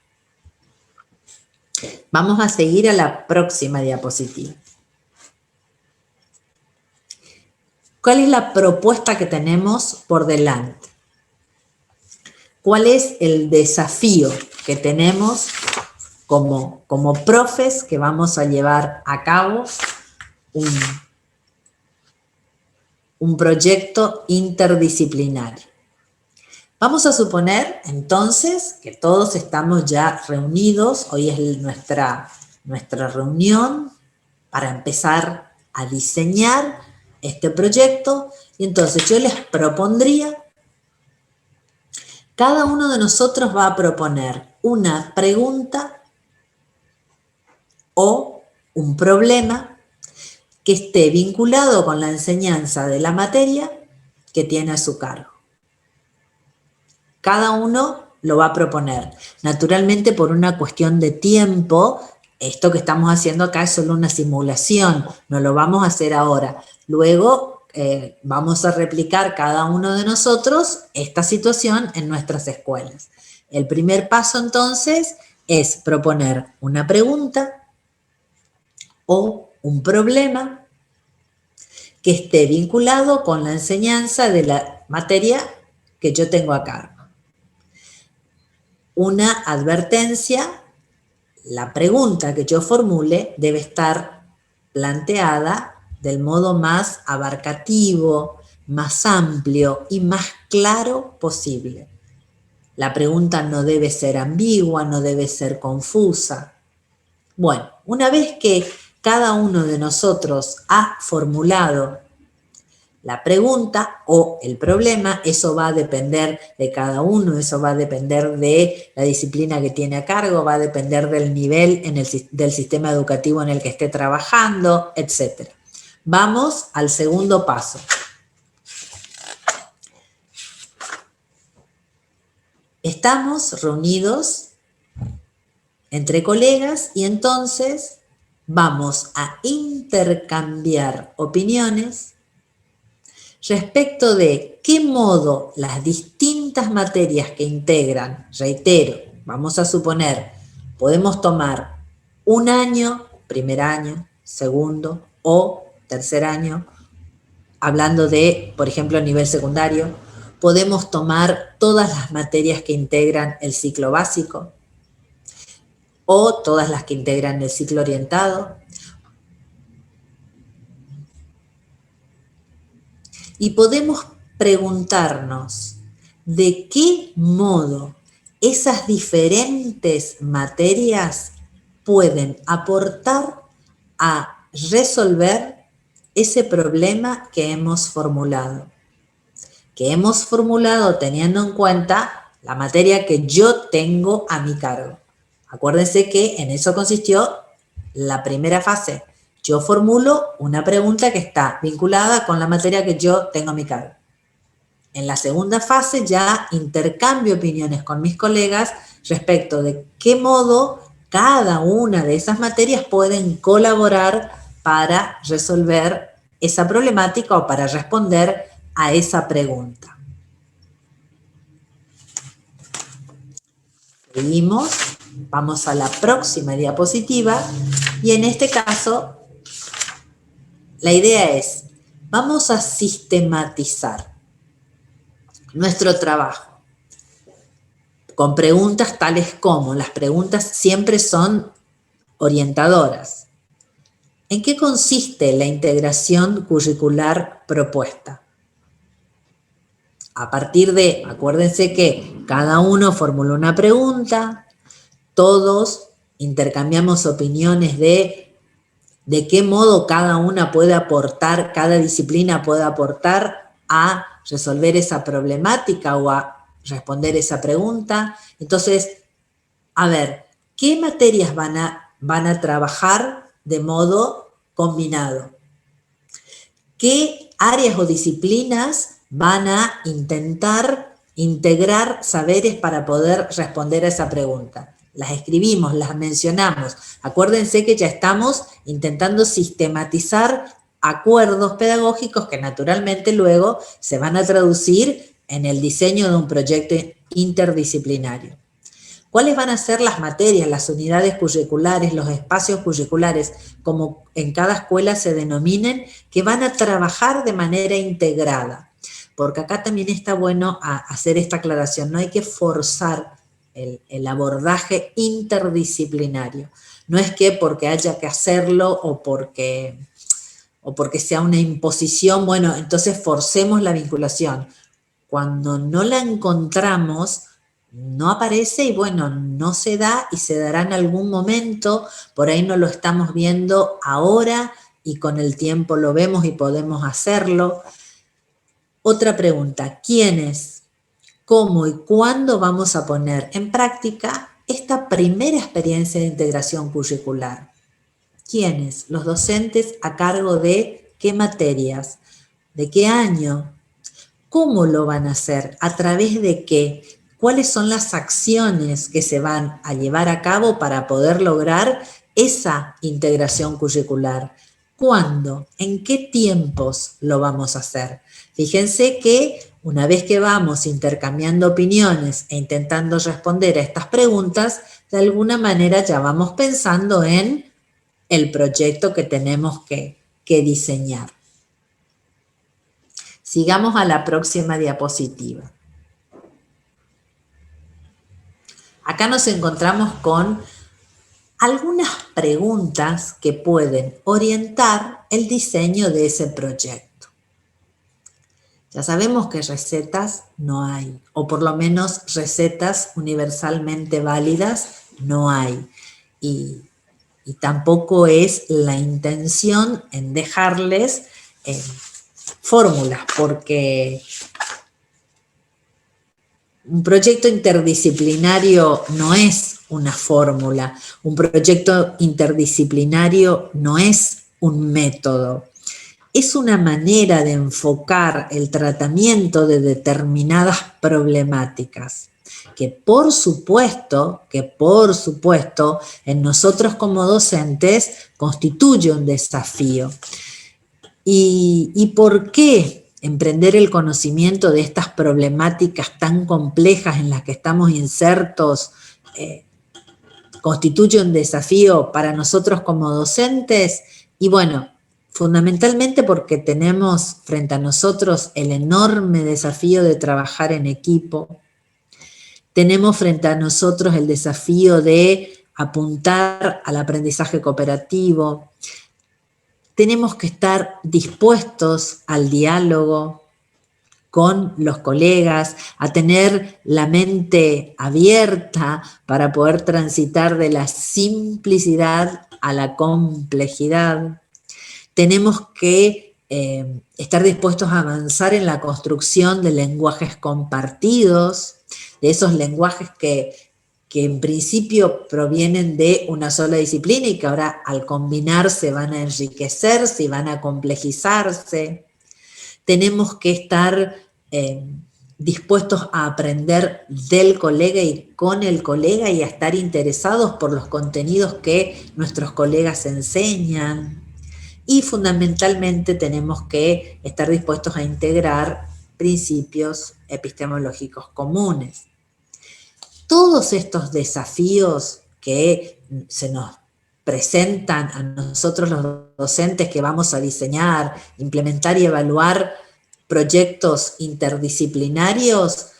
Vamos a seguir a la próxima diapositiva. ¿Cuál es la propuesta que tenemos por delante? ¿Cuál es el desafío que tenemos como profes que vamos a llevar a cabo un proyecto interdisciplinario? Vamos a suponer entonces que todos estamos ya reunidos, hoy es nuestra reunión para empezar a diseñar este proyecto y entonces yo les propondría, cada uno de nosotros va a proponer una pregunta o un problema que esté vinculado con la enseñanza de la materia que tiene a su cargo. Cada uno lo va a proponer. Naturalmente, por una cuestión de tiempo, esto que estamos haciendo acá es solo una simulación, no lo vamos a hacer ahora. Luego vamos a replicar cada uno de nosotros esta situación en nuestras escuelas. El primer paso entonces es proponer una pregunta o un problema que esté vinculado con la enseñanza de la materia que yo tengo a cargo. Una advertencia, la pregunta que yo formule debe estar planteada del modo más abarcativo, más amplio y más claro posible. La pregunta no debe ser ambigua, no debe ser confusa. Bueno, una vez que cada uno de nosotros ha formulado la pregunta o el problema, eso va a depender de cada uno, eso va a depender de la disciplina que tiene a cargo, va a depender del nivel del sistema educativo en el que esté trabajando, etc. Vamos al segundo paso. Estamos reunidos entre colegas y entonces vamos a intercambiar opiniones respecto de qué modo las distintas materias que integran, reitero, vamos a suponer, podemos tomar un año, primer año, segundo o tercer año, hablando de, por ejemplo, nivel secundario, podemos tomar todas las materias que integran el ciclo básico o todas las que integran el ciclo orientado. Y podemos preguntarnos de qué modo esas diferentes materias pueden aportar a resolver ese problema que hemos formulado. Que hemos formulado teniendo en cuenta la materia que yo tengo a mi cargo. Acuérdense que en eso consistió la primera fase. Yo formulo una pregunta que está vinculada con la materia que yo tengo a mi cargo. En la segunda fase ya intercambio opiniones con mis colegas respecto de qué modo cada una de esas materias pueden colaborar para resolver esa problemática o para responder a esa pregunta. Seguimos, vamos a la próxima diapositiva y en este caso la idea es, vamos a sistematizar nuestro trabajo con preguntas tales como, las preguntas siempre son orientadoras. ¿En qué consiste la integración curricular propuesta? A partir de, acuérdense que cada uno formula una pregunta, todos intercambiamos opiniones de qué modo cada una puede aportar, cada disciplina puede aportar a resolver esa problemática o a responder esa pregunta. Entonces, a ver, ¿qué materias van a trabajar de modo combinado? ¿Qué áreas o disciplinas van a intentar integrar saberes para poder responder a esa pregunta? Las escribimos, las mencionamos. Acuérdense que ya estamos intentando sistematizar acuerdos pedagógicos que naturalmente luego se van a traducir en el diseño de un proyecto interdisciplinario. ¿Cuáles van a ser las materias, las unidades curriculares, los espacios curriculares, como en cada escuela se denominen, que van a trabajar de manera integrada? Porque acá también está bueno hacer esta aclaración, no hay que forzar el abordaje interdisciplinario. No es que porque haya que hacerlo o porque sea una imposición, bueno, entonces forcemos la vinculación. Cuando no la encontramos, no aparece y bueno, no se da y se dará en algún momento, por ahí no lo estamos viendo ahora y con el tiempo lo vemos y podemos hacerlo. Otra pregunta, ¿quiénes, cómo y cuándo vamos a poner en práctica esta primera experiencia de integración curricular? ¿Quiénes? Los docentes a cargo de qué materias, de qué año, cómo lo van a hacer, a través de qué, cuáles son las acciones que se van a llevar a cabo para poder lograr esa integración curricular. ¿Cuándo? ¿En qué tiempos lo vamos a hacer? Fíjense que una vez que vamos intercambiando opiniones e intentando responder a estas preguntas, de alguna manera ya vamos pensando en el proyecto que tenemos que diseñar. Sigamos a la próxima diapositiva. Acá nos encontramos con algunas preguntas que pueden orientar el diseño de ese proyecto. Ya sabemos que recetas no hay, o por lo menos recetas universalmente válidas no hay. Y tampoco es la intención en dejarles fórmulas, porque un proyecto interdisciplinario no es una fórmula, un proyecto interdisciplinario no es un método, es una manera de enfocar el tratamiento de determinadas problemáticas, que por supuesto, en nosotros como docentes constituye un desafío. ¿Y por qué emprender el conocimiento de estas problemáticas tan complejas en las que estamos insertos constituye un desafío para nosotros como docentes? Y bueno, fundamentalmente porque tenemos frente a nosotros el enorme desafío de trabajar en equipo. Tenemos frente a nosotros el desafío de apuntar al aprendizaje cooperativo. Tenemos que estar dispuestos al diálogo con los colegas, a tener la mente abierta para poder transitar de la simplicidad a la complejidad. Tenemos que estar dispuestos a avanzar en la construcción de lenguajes compartidos, de esos lenguajes que en principio provienen de una sola disciplina y que ahora al combinarse van a enriquecerse y van a complejizarse. Tenemos que estar dispuestos a aprender del colega y con el colega y a estar interesados por los contenidos que nuestros colegas enseñan. Y fundamentalmente tenemos que estar dispuestos a integrar principios epistemológicos comunes. Todos estos desafíos que se nos presentan a nosotros los docentes que vamos a diseñar, implementar y evaluar proyectos interdisciplinarios,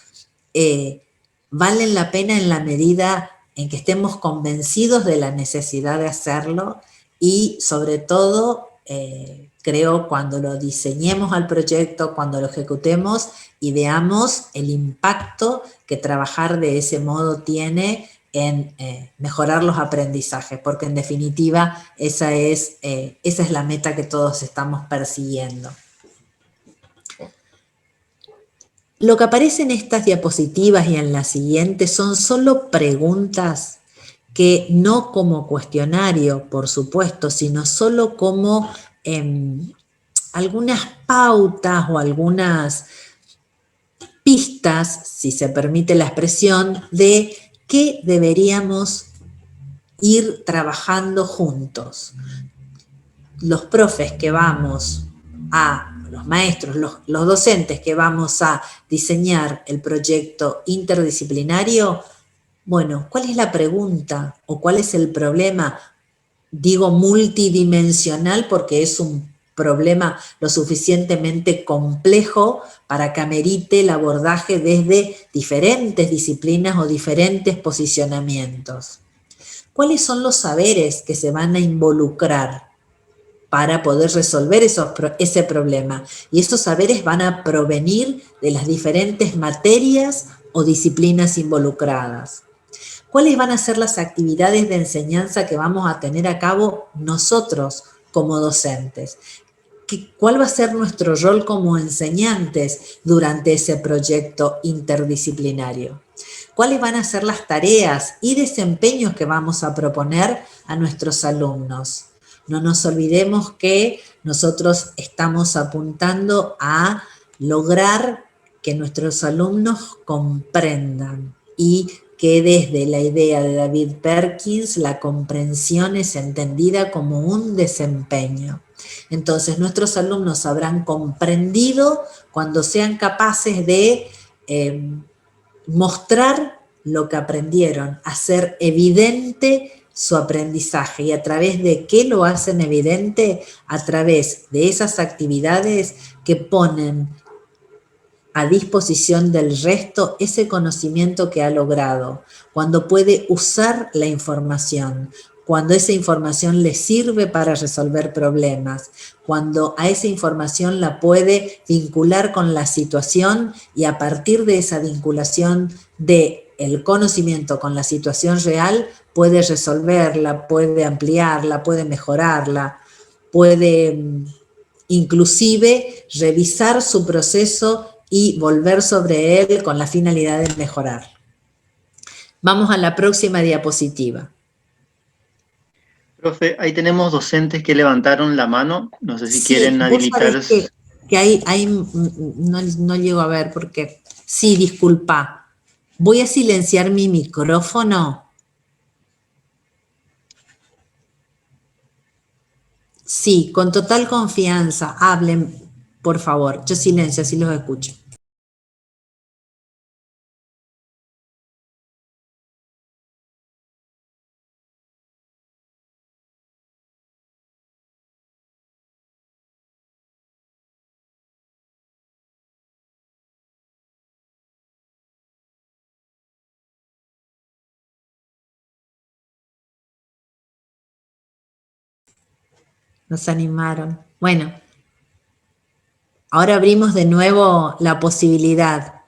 valen la pena en la medida en que estemos convencidos de la necesidad de hacerlo y sobre todo, creo, cuando lo diseñemos al proyecto, cuando lo ejecutemos y veamos el impacto que trabajar de ese modo tiene en mejorar los aprendizajes, porque en definitiva esa es la meta que todos estamos persiguiendo. Lo que aparece en estas diapositivas y en las siguientes son solo preguntas que no como cuestionario, por supuesto, sino solo como algunas pautas o algunas pistas, si se permite la expresión, de qué deberíamos ir trabajando juntos. Los profes que vamos los maestros, los docentes que vamos a diseñar el proyecto interdisciplinario, bueno, ¿cuál es la pregunta o cuál es el problema? Digo multidimensional porque es un problema lo suficientemente complejo para que amerite el abordaje desde diferentes disciplinas o diferentes posicionamientos. ¿Cuáles son los saberes que se van a involucrar para poder resolver ese problema? Y esos saberes van a provenir de las diferentes materias o disciplinas involucradas. ¿Cuáles van a ser las actividades de enseñanza que vamos a tener a cabo nosotros como docentes. ¿Cuál va a ser nuestro rol como enseñantes durante ese proyecto interdisciplinario? ¿Cuáles van a ser las tareas y desempeños que vamos a proponer a nuestros alumnos? No nos olvidemos que nosotros estamos apuntando a lograr que nuestros alumnos comprendan y que desde la idea de David Perkins la comprensión es entendida como un desempeño. Entonces nuestros alumnos habrán comprendido cuando sean capaces de mostrar lo que aprendieron, hacer evidente su aprendizaje. ¿Y a través de qué lo hacen evidente? A través de esas actividades que ponen a disposición del resto ese conocimiento que ha logrado, cuando puede usar la información, cuando esa información le sirve para resolver problemas, cuando a esa información la puede vincular con la situación y a partir de esa vinculación del conocimiento con la situación real, puede resolverla, puede ampliarla, puede mejorarla, puede inclusive revisar su proceso y volver sobre él con la finalidad de mejorar. Vamos a la próxima diapositiva. Profe, ahí tenemos docentes que levantaron la mano. No sé si quieren habilitar. Que ahí no llego a ver porque... Sí, disculpa. Voy a silenciar mi micrófono. Sí, con total confianza. Hablen, por favor. Yo silencio, así los escucho. Nos animaron. Bueno, ahora abrimos de nuevo la posibilidad.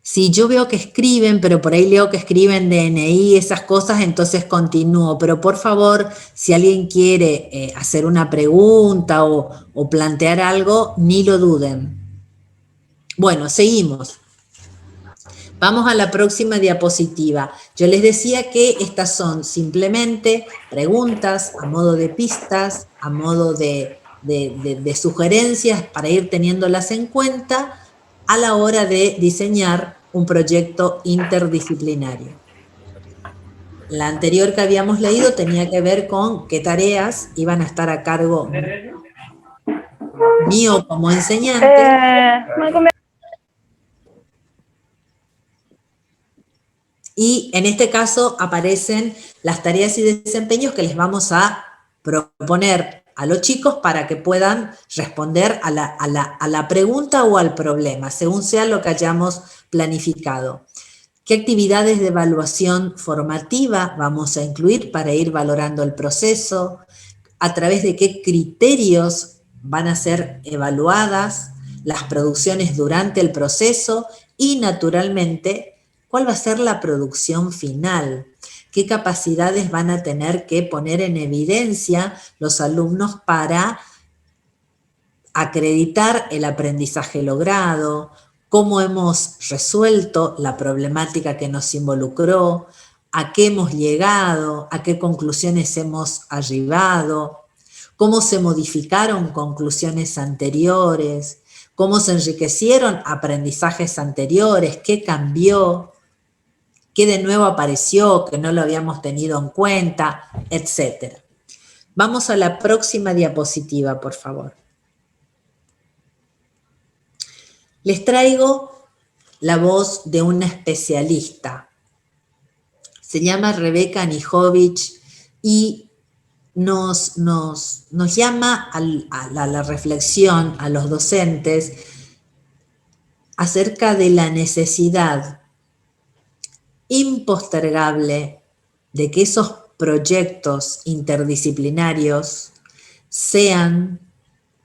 Si yo veo que escriben, pero por ahí leo que escriben DNI, esas cosas, entonces continúo. Pero por favor, si alguien quiere hacer una pregunta o plantear algo, ni lo duden. Bueno, seguimos. Vamos a la próxima diapositiva. Yo les decía que estas son simplemente preguntas a modo de pistas, a modo de sugerencias para ir teniéndolas en cuenta a la hora de diseñar un proyecto interdisciplinario. La anterior que habíamos leído tenía que ver con qué tareas iban a estar a cargo mío como enseñante. Y en este caso aparecen las tareas y desempeños que les vamos a proponer a los chicos para que puedan responder a la pregunta o al problema, según sea lo que hayamos planificado. ¿Qué actividades de evaluación formativa vamos a incluir para ir valorando el proceso? ¿A través de qué criterios van a ser evaluadas las producciones durante el proceso? Y naturalmente, ¿cuál va a ser la producción final? ¿Qué capacidades van a tener que poner en evidencia los alumnos para acreditar el aprendizaje logrado? ¿Cómo hemos resuelto la problemática que nos involucró? ¿A qué hemos llegado? ¿A qué conclusiones hemos arribado? ¿Cómo se modificaron conclusiones anteriores? ¿Cómo se enriquecieron aprendizajes anteriores? ¿Qué cambió? ¿Qué de nuevo apareció que no lo habíamos tenido en cuenta? Etcétera. Vamos a la próxima diapositiva, por favor. Les traigo la voz de una especialista. Se llama Rebeca Nijovic y nos llama a la reflexión a los docentes acerca de la necesidad impostergable de que esos proyectos interdisciplinarios sean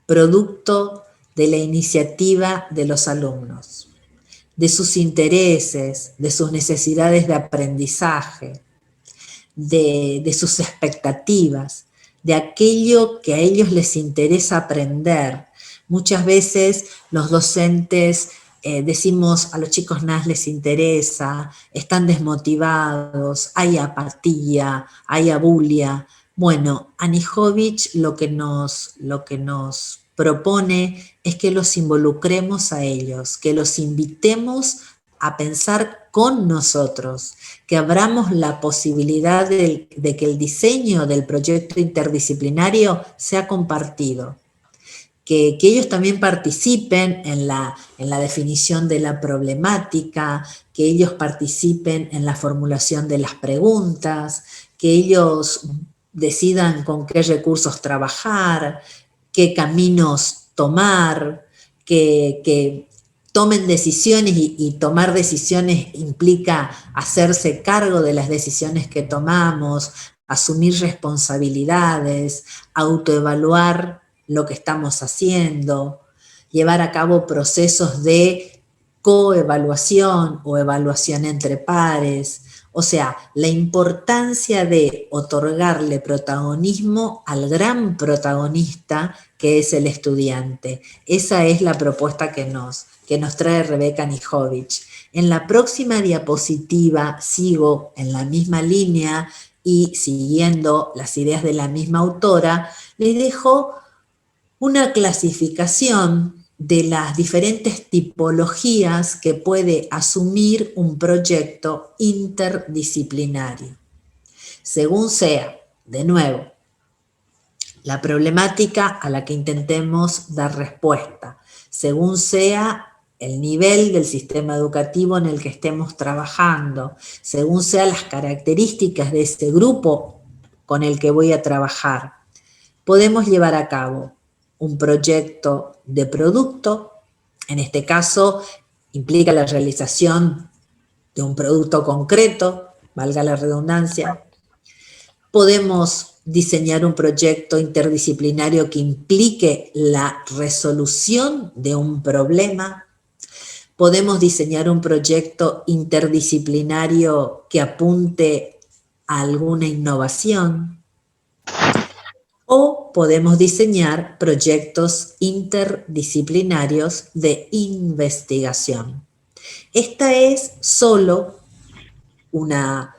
producto de la iniciativa de los alumnos, de sus intereses, de sus necesidades de aprendizaje, de sus expectativas. de aquello que a ellos les interesa aprender. Muchas veces los docentes decimos a los chicos nada les interesa, están desmotivados, hay apatía, hay abulia. Bueno, Anijovic lo que nos propone es que los involucremos a ellos, que los invitemos a pensar con nosotros, que abramos la posibilidad de que el diseño del proyecto interdisciplinario sea compartido. Que ellos también participen en la definición de la problemática, que ellos participen en la formulación de las preguntas, que ellos decidan con qué recursos trabajar, qué caminos tomar, que tomen decisiones y tomar decisiones implica hacerse cargo de las decisiones que tomamos, asumir responsabilidades, autoevaluar lo que estamos haciendo, llevar a cabo procesos de coevaluación o evaluación entre pares. O sea, la importancia de otorgarle protagonismo al gran protagonista que es el estudiante. Esa es la propuesta que nos trae Rebeca Anijovic. En la próxima diapositiva sigo en la misma línea y siguiendo las ideas de la misma autora, les dejo una clasificación de las diferentes tipologías que puede asumir un proyecto interdisciplinario. Según sea, de nuevo, la problemática a la que intentemos dar respuesta, según sea el nivel del sistema educativo en el que estemos trabajando, según sean las características de ese grupo con el que voy a trabajar, podemos llevar a cabo un proyecto de producto. En este caso implica la realización de un producto concreto, valga la redundancia. Podemos diseñar un proyecto interdisciplinario que implique la resolución de un problema. Podemos diseñar un proyecto interdisciplinario que apunte a alguna innovación. O podemos diseñar proyectos interdisciplinarios de investigación. Esta es solo una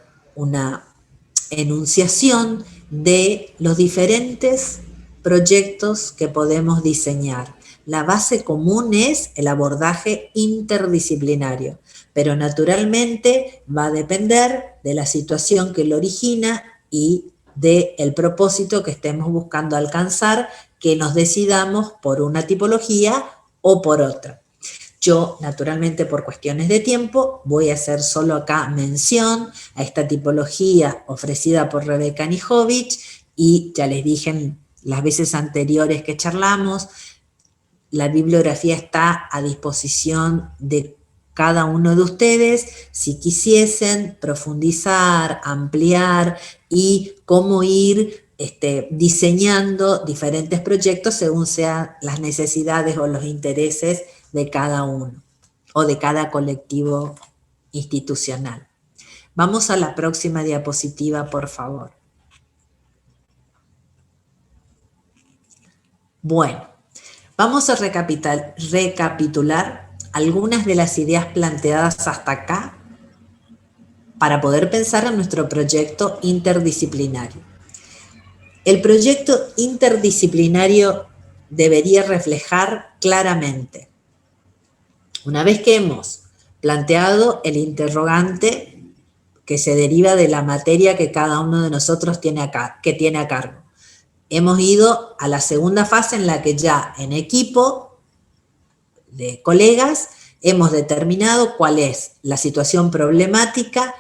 enunciación de los diferentes proyectos que podemos diseñar. La base común es el abordaje interdisciplinario, pero naturalmente va a depender de la situación que lo origina y del propósito que estemos buscando alcanzar, que nos decidamos por una tipología o por otra. Yo, naturalmente, por cuestiones de tiempo, voy a hacer solo acá mención a esta tipología ofrecida por Rebeca Anijovic y ya les dije en las veces anteriores que charlamos, la bibliografía está a disposición de cada uno de ustedes si quisiesen profundizar, ampliar y cómo ir diseñando diferentes proyectos según sean las necesidades o los intereses de cada uno o de cada colectivo institucional. Vamos a la próxima diapositiva, por favor. Bueno, vamos a recapitular algunas de las ideas planteadas hasta acá para poder pensar en nuestro proyecto interdisciplinario. El proyecto interdisciplinario debería reflejar claramente, una vez que hemos planteado el interrogante que se deriva de la materia que cada uno de nosotros tiene a cargo, hemos ido a la segunda fase en la que ya en equipo de colegas hemos determinado cuál es la situación problemática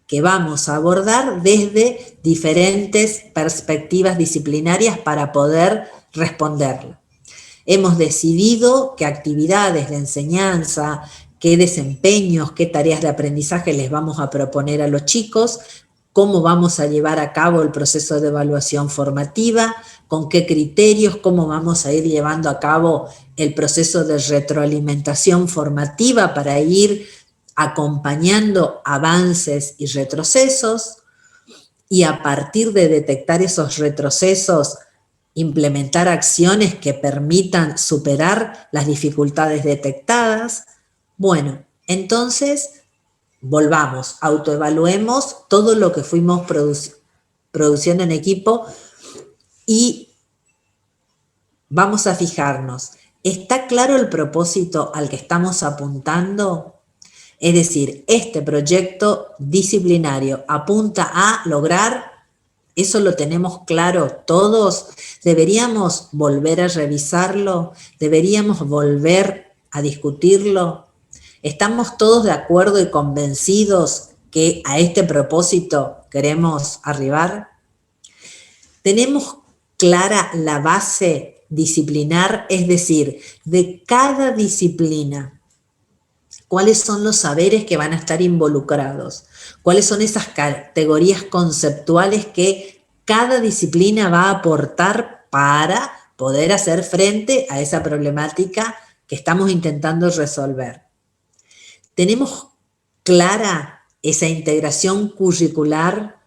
que vamos a abordar desde diferentes perspectivas disciplinarias para poder responderla. Hemos decidido qué actividades de enseñanza, qué desempeños, qué tareas de aprendizaje les vamos a proponer a los chicos, cómo vamos a llevar a cabo el proceso de evaluación formativa, con qué criterios, cómo vamos a ir llevando a cabo el proceso de retroalimentación formativa para ir acompañando avances y retrocesos, y a partir de detectar esos retrocesos, implementar acciones que permitan superar las dificultades detectadas. Bueno, entonces volvamos, autoevaluemos todo lo que fuimos produciendo en equipo y vamos a fijarnos, ¿está claro el propósito al que estamos apuntando? Es decir, este proyecto disciplinario apunta a lograr, ¿eso lo tenemos claro todos? ¿Deberíamos volver a revisarlo? ¿Deberíamos volver a discutirlo? ¿Estamos todos de acuerdo y convencidos que a este propósito queremos arribar? ¿Tenemos clara la base disciplinar, es decir, de cada disciplina? ¿Cuáles son los saberes que van a estar involucrados? ¿Cuáles son esas categorías conceptuales que cada disciplina va a aportar para poder hacer frente a esa problemática que estamos intentando resolver? ¿Tenemos clara esa integración curricular?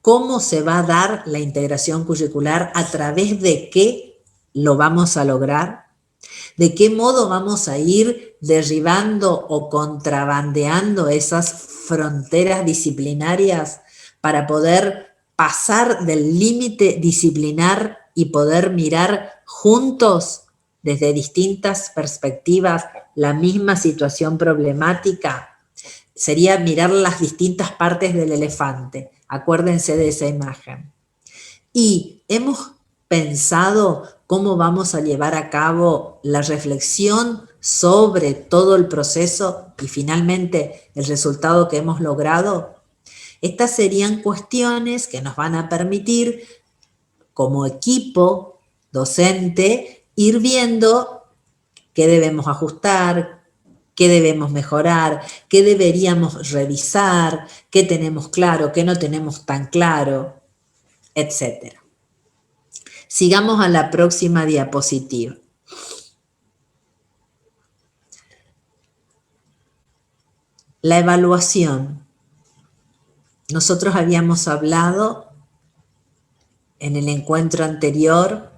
¿Cómo se va a dar la integración curricular? ¿A través de qué lo vamos a lograr? ¿De qué modo vamos a ir derribando o contrabandeando esas fronteras disciplinarias para poder pasar del límite disciplinar y poder mirar juntos desde distintas perspectivas la misma situación problemática? Sería mirar las distintas partes del elefante. Acuérdense de esa imagen. Y hemos pensado cómo vamos a llevar a cabo la reflexión sobre todo el proceso y finalmente el resultado que hemos logrado. Estas serían cuestiones que nos van a permitir, como equipo docente, ir viendo qué debemos ajustar, qué debemos mejorar, qué deberíamos revisar, qué tenemos claro, qué no tenemos tan claro, etc. Sigamos a la próxima diapositiva. La evaluación. Nosotros habíamos hablado en el encuentro anterior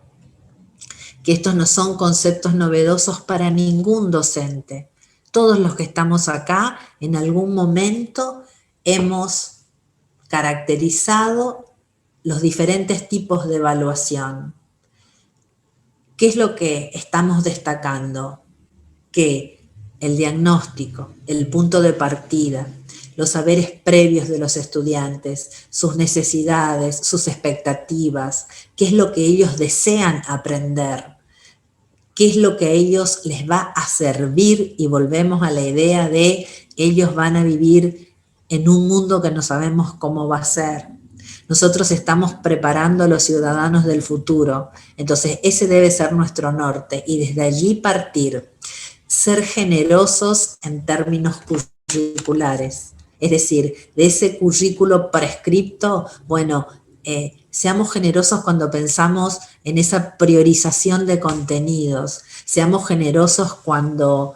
que estos no son conceptos novedosos para ningún docente. Todos los que estamos acá, en algún momento hemos caracterizado los diferentes tipos de evaluación. ¿Qué es lo que estamos destacando? Que el diagnóstico, el punto de partida, los saberes previos de los estudiantes, sus necesidades, sus expectativas, qué es lo que ellos desean aprender, qué es lo que a ellos les va a servir, y volvemos a la idea de ellos van a vivir en un mundo que no sabemos cómo va a ser. Nosotros estamos preparando a los ciudadanos del futuro, entonces ese debe ser nuestro norte y desde allí partir. Ser generosos en términos curriculares, es decir, de ese currículo prescripto, bueno, seamos generosos cuando pensamos en esa priorización de contenidos, seamos generosos cuando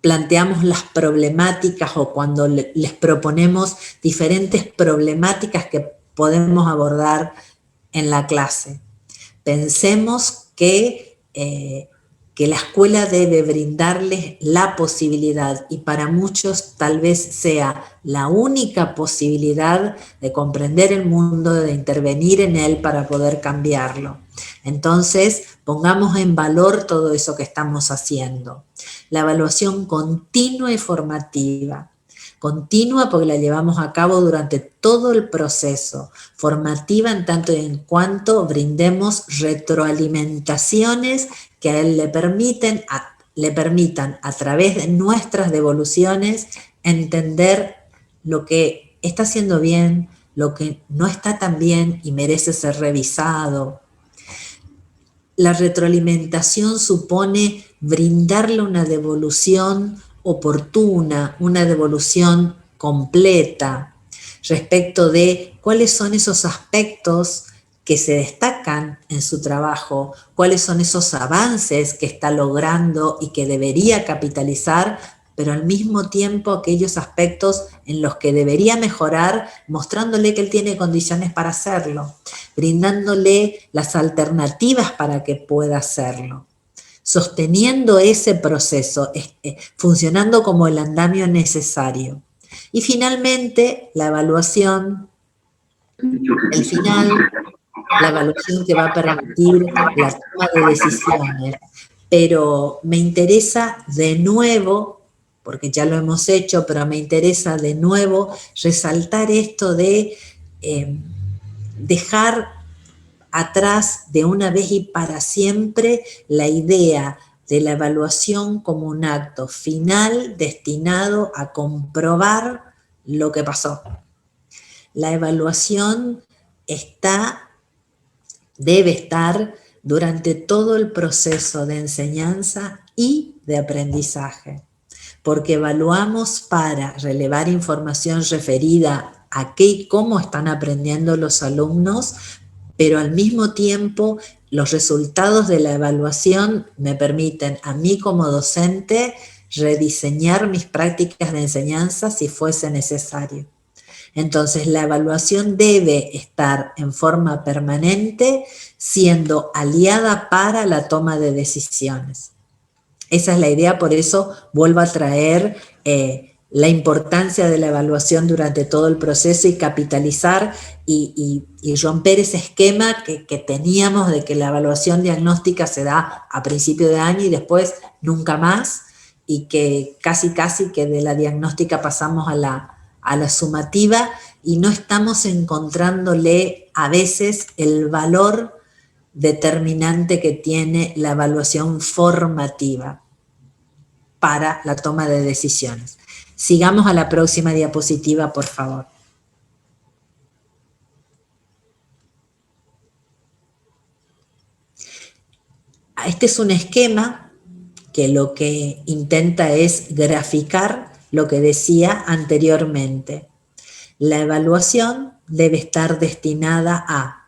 planteamos las problemáticas o cuando les proponemos diferentes problemáticas que podemos abordar en la clase. Pensemos que la escuela debe brindarles la posibilidad, y para muchos tal vez sea la única posibilidad de comprender el mundo, de intervenir en él para poder cambiarlo. Entonces, pongamos en valor todo eso que estamos haciendo. La evaluación continua y formativa. Continua porque la llevamos a cabo durante todo el proceso, formativa en tanto y en cuanto brindemos retroalimentaciones que a él le permitan a través de nuestras devoluciones entender lo que está haciendo bien, lo que no está tan bien y merece ser revisado. La retroalimentación supone brindarle una devolución oportuna, una devolución completa respecto de cuáles son esos aspectos que se destacan en su trabajo, cuáles son esos avances que está logrando y que debería capitalizar pero al mismo tiempo aquellos aspectos en los que debería mejorar, mostrándole que él tiene condiciones para hacerlo, brindándole las alternativas para que pueda hacerlo, sosteniendo ese proceso, funcionando como el andamio necesario. Y finalmente, la evaluación, el final, la evaluación que va a permitir la toma de decisiones. Pero me interesa de nuevo, porque ya lo hemos hecho, pero me interesa de nuevo resaltar esto de dejar atrás de una vez y para siempre la idea de la evaluación como un acto final destinado a comprobar lo que pasó. La evaluación debe estar durante todo el proceso de enseñanza y de aprendizaje, porque evaluamos para relevar información referida a qué y cómo están aprendiendo los alumnos, pero al mismo tiempo los resultados de la evaluación me permiten a mí como docente rediseñar mis prácticas de enseñanza si fuese necesario. Entonces la evaluación debe estar en forma permanente, siendo aliada para la toma de decisiones. Esa es la idea, por eso vuelvo a traer la importancia de la evaluación durante todo el proceso y capitalizar y romper ese esquema que teníamos de que la evaluación diagnóstica se da a principio de año y después nunca más, y que casi que de la diagnóstica pasamos a la sumativa y no estamos encontrándole a veces el valor determinante que tiene la evaluación formativa para la toma de decisiones. Sigamos a la próxima diapositiva, por favor. Este es un esquema que lo que intenta es graficar lo que decía anteriormente. La evaluación debe estar destinada a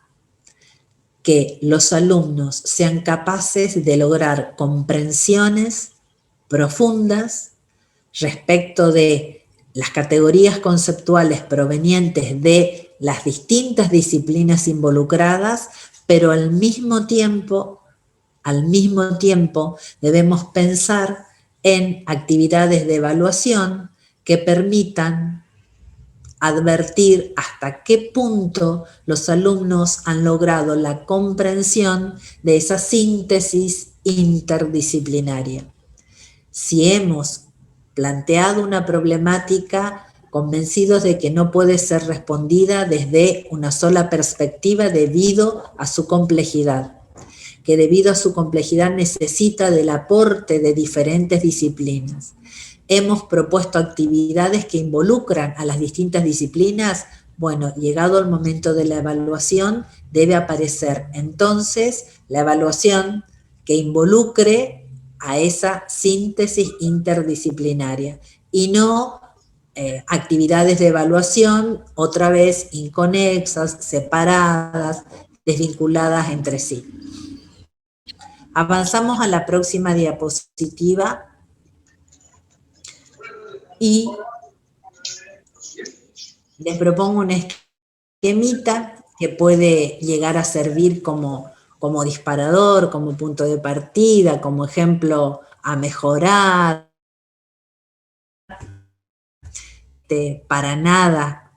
que los alumnos sean capaces de lograr comprensiones profundas respecto de las categorías conceptuales provenientes de las distintas disciplinas involucradas, pero al mismo tiempo debemos pensar en actividades de evaluación que permitan advertir hasta qué punto los alumnos han logrado la comprensión de esa síntesis interdisciplinaria. Si hemos planteado una problemática convencidos de que no puede ser respondida desde una sola perspectiva debido a su complejidad, que debido a su complejidad necesita del aporte de diferentes disciplinas. Hemos propuesto actividades que involucran a las distintas disciplinas. Bueno, llegado el momento de la evaluación, debe aparecer entonces la evaluación que involucre a esa síntesis interdisciplinaria y no actividades de evaluación otra vez inconexas, separadas, desvinculadas entre sí. Avanzamos a la próxima diapositiva y les propongo un esquemita que puede llegar a servir como disparador, como punto de partida, como ejemplo a mejorar. Para nada,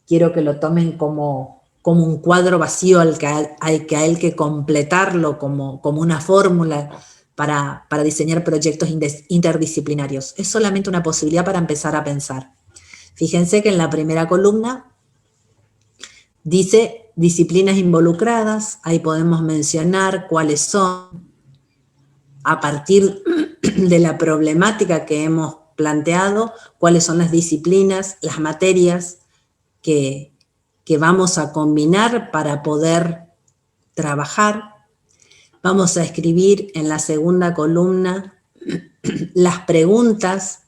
quiero que lo tomen como un cuadro vacío al que hay que completarlo como una fórmula para diseñar proyectos interdisciplinarios. Es solamente una posibilidad para empezar a pensar. Fíjense que en la primera columna dice disciplinas involucradas, ahí podemos mencionar cuáles son, a partir de la problemática que hemos planteado, cuáles son las disciplinas, las materias que vamos a combinar para poder trabajar. Vamos a escribir en la segunda columna las preguntas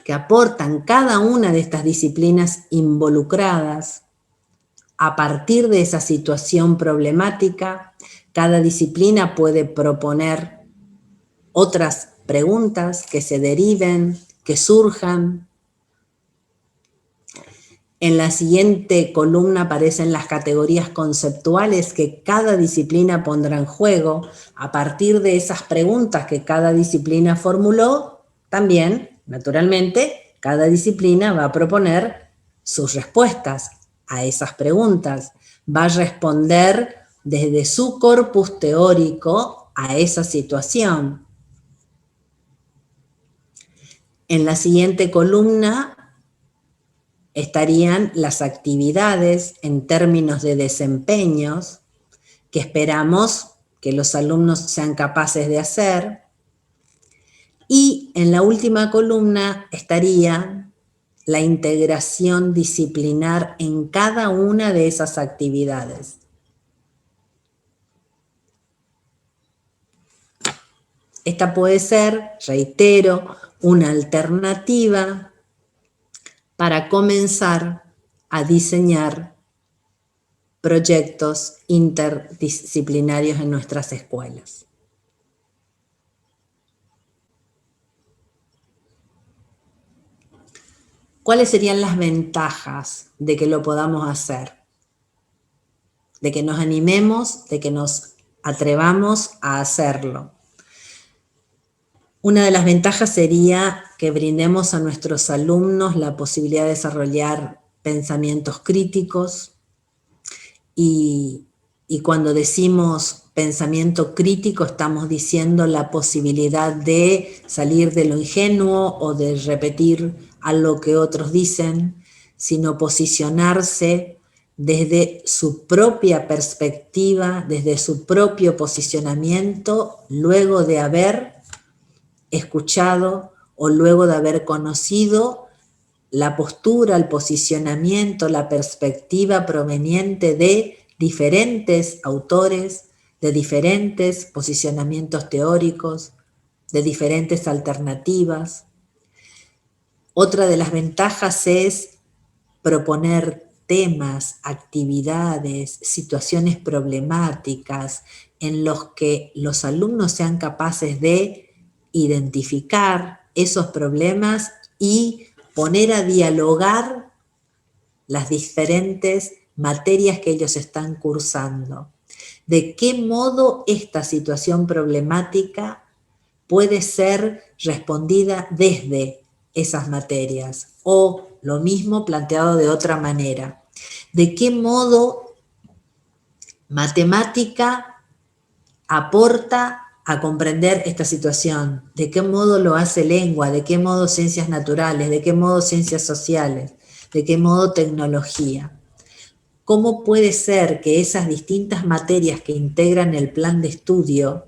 que aportan cada una de estas disciplinas involucradas a partir de esa situación problemática. Cada disciplina puede proponer otras preguntas que se deriven, que surjan. En la siguiente columna aparecen las categorías conceptuales que cada disciplina pondrá en juego. A partir de esas preguntas que cada disciplina formuló, también, naturalmente, cada disciplina va a proponer sus respuestas a esas preguntas. Va a responder desde su corpus teórico a esa situación. En la siguiente columna estarían las actividades en términos de desempeños que esperamos que los alumnos sean capaces de hacer. Y en la última columna estaría la integración disciplinar en cada una de esas actividades. Esta puede ser, reitero, una alternativa para comenzar a diseñar proyectos interdisciplinarios en nuestras escuelas. ¿Cuáles serían las ventajas de que lo podamos hacer? De que nos animemos, de que nos atrevamos a hacerlo. Una de las ventajas sería que brindemos a nuestros alumnos la posibilidad de desarrollar pensamientos críticos y cuando decimos pensamiento crítico estamos diciendo la posibilidad de salir de lo ingenuo o de repetir algo que otros dicen, sino posicionarse desde su propia perspectiva, desde su propio posicionamiento, luego de haber escuchado o luego de haber conocido la postura, el posicionamiento, la perspectiva proveniente de diferentes autores, de diferentes posicionamientos teóricos, de diferentes alternativas. Otra de las ventajas es proponer temas, actividades, situaciones problemáticas en los que los alumnos sean capaces de identificar esos problemas y poner a dialogar las diferentes materias que ellos están cursando. ¿De qué modo esta situación problemática puede ser respondida desde esas materias? O lo mismo planteado de otra manera. ¿De qué modo matemática aporta a comprender esta situación? ¿De qué modo lo hace lengua? ¿De qué modo ciencias naturales? ¿De qué modo ciencias sociales? ¿De qué modo tecnología? ¿Cómo puede ser que esas distintas materias que integran el plan de estudio,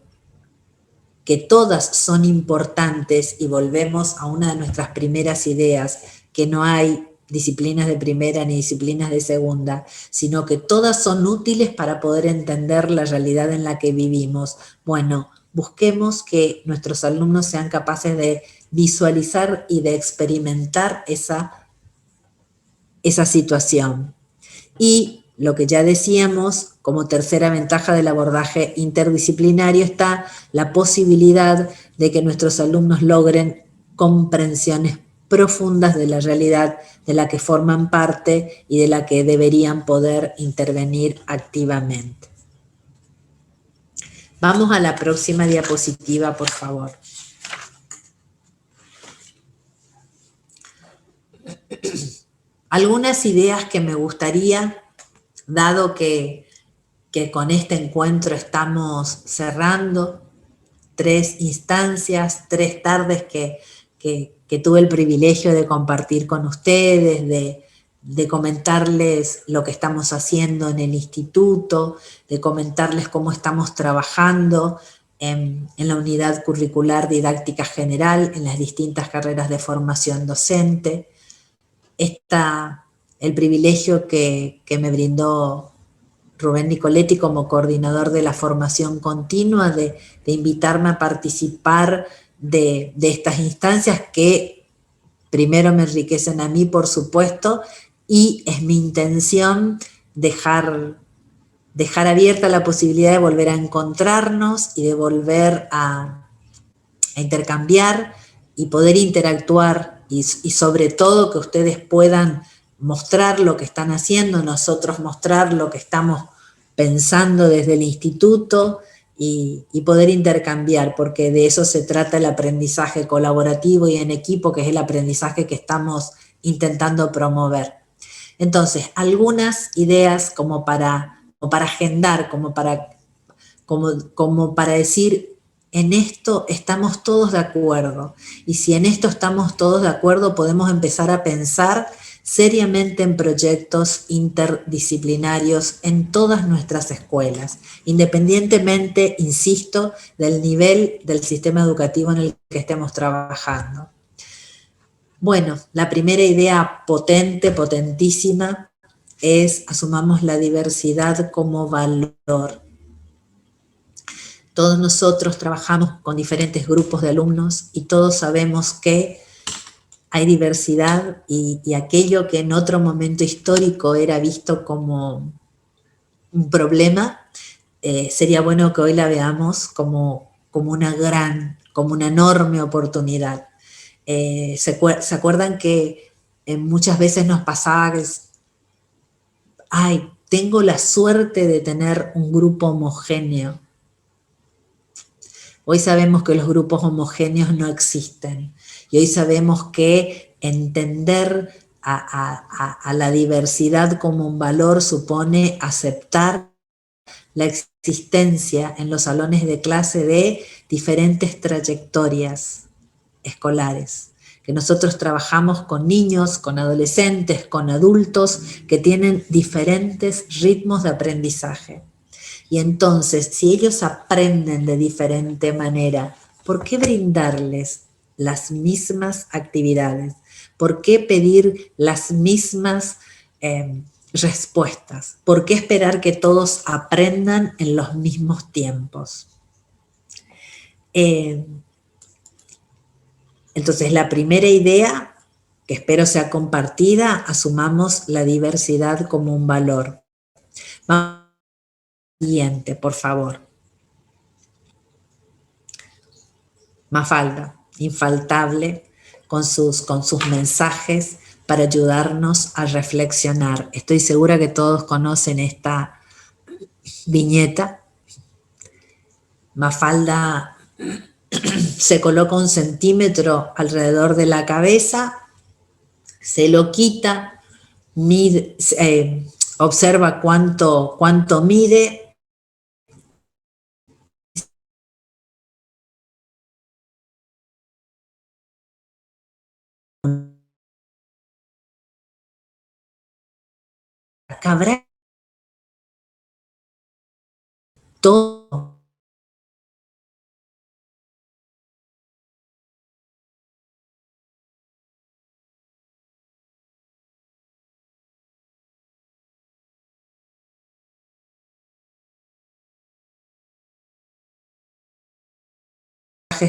que todas son importantes, y volvemos a una de nuestras primeras ideas, que no hay disciplinas de primera ni disciplinas de segunda, sino que todas son útiles para poder entender la realidad en la que vivimos? Bueno, busquemos que nuestros alumnos sean capaces de visualizar y de experimentar esa situación. Y lo que ya decíamos, como tercera ventaja del abordaje interdisciplinario, está la posibilidad de que nuestros alumnos logren comprensiones profundas de la realidad de la que forman parte y de la que deberían poder intervenir activamente. Vamos a la próxima diapositiva, por favor. Algunas ideas que me gustaría, dado que con este encuentro estamos cerrando 3 instancias, 3 tardes que tuve el privilegio de compartir con ustedes, de comentarles lo que estamos haciendo en el instituto, de comentarles cómo estamos trabajando en la unidad curricular didáctica general, en las distintas carreras de formación docente. El privilegio que me brindó Rubén Nicoletti como coordinador de la formación continua, de invitarme a participar de estas instancias que primero me enriquecen a mí, por supuesto, y es mi intención dejar dejar abierta la posibilidad de volver a encontrarnos y de volver a intercambiar y poder interactuar y sobre todo que ustedes puedan mostrar lo que están haciendo, nosotros mostrar lo que estamos pensando desde el instituto y poder intercambiar, porque de eso se trata el aprendizaje colaborativo y en equipo, que es el aprendizaje que estamos intentando promover. Entonces, algunas ideas como para agendar, como para decir, en esto estamos todos de acuerdo, y si en esto estamos todos de acuerdo, podemos empezar a pensar seriamente en proyectos interdisciplinarios en todas nuestras escuelas, independientemente, insisto, del nivel del sistema educativo en el que estemos trabajando. Bueno, la primera idea potente, potentísima, es asumamos la diversidad como valor. Todos nosotros trabajamos con diferentes grupos de alumnos y todos sabemos que hay diversidad y aquello que en otro momento histórico era visto como un problema, sería bueno que hoy la veamos como una enorme oportunidad. ¿Se acuerdan que muchas veces nos pasaba que tengo la suerte de tener un grupo homogéneo? Hoy sabemos que los grupos homogéneos no existen y hoy sabemos que entender a la diversidad como un valor supone aceptar la existencia en los salones de clase de diferentes trayectorias escolares, que nosotros trabajamos con niños, con adolescentes, con adultos que tienen diferentes ritmos de aprendizaje. Y entonces, si ellos aprenden de diferente manera, ¿por qué brindarles las mismas actividades? ¿Por qué pedir las mismas respuestas? ¿Por qué esperar que todos aprendan en los mismos tiempos? Entonces, la primera idea, que espero sea compartida, asumamos la diversidad como un valor. Vamos al siguiente, por favor. Mafalda, infaltable, con sus mensajes para ayudarnos a reflexionar. Estoy segura que todos conocen esta viñeta. Mafalda se coloca 1 centímetro alrededor de la cabeza, se lo quita, mide, observa cuánto mide, cabrá todo.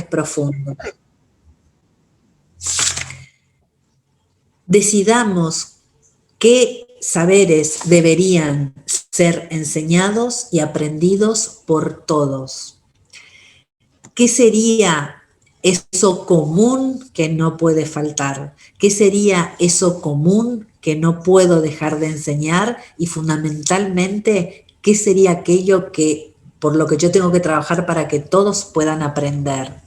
Profundo. Decidamos qué saberes deberían ser enseñados y aprendidos por todos. ¿Qué sería eso común que no puede faltar? ¿Qué sería eso común que no puedo dejar de enseñar? Y fundamentalmente, ¿qué sería aquello por lo que yo tengo que trabajar para que todos puedan aprender?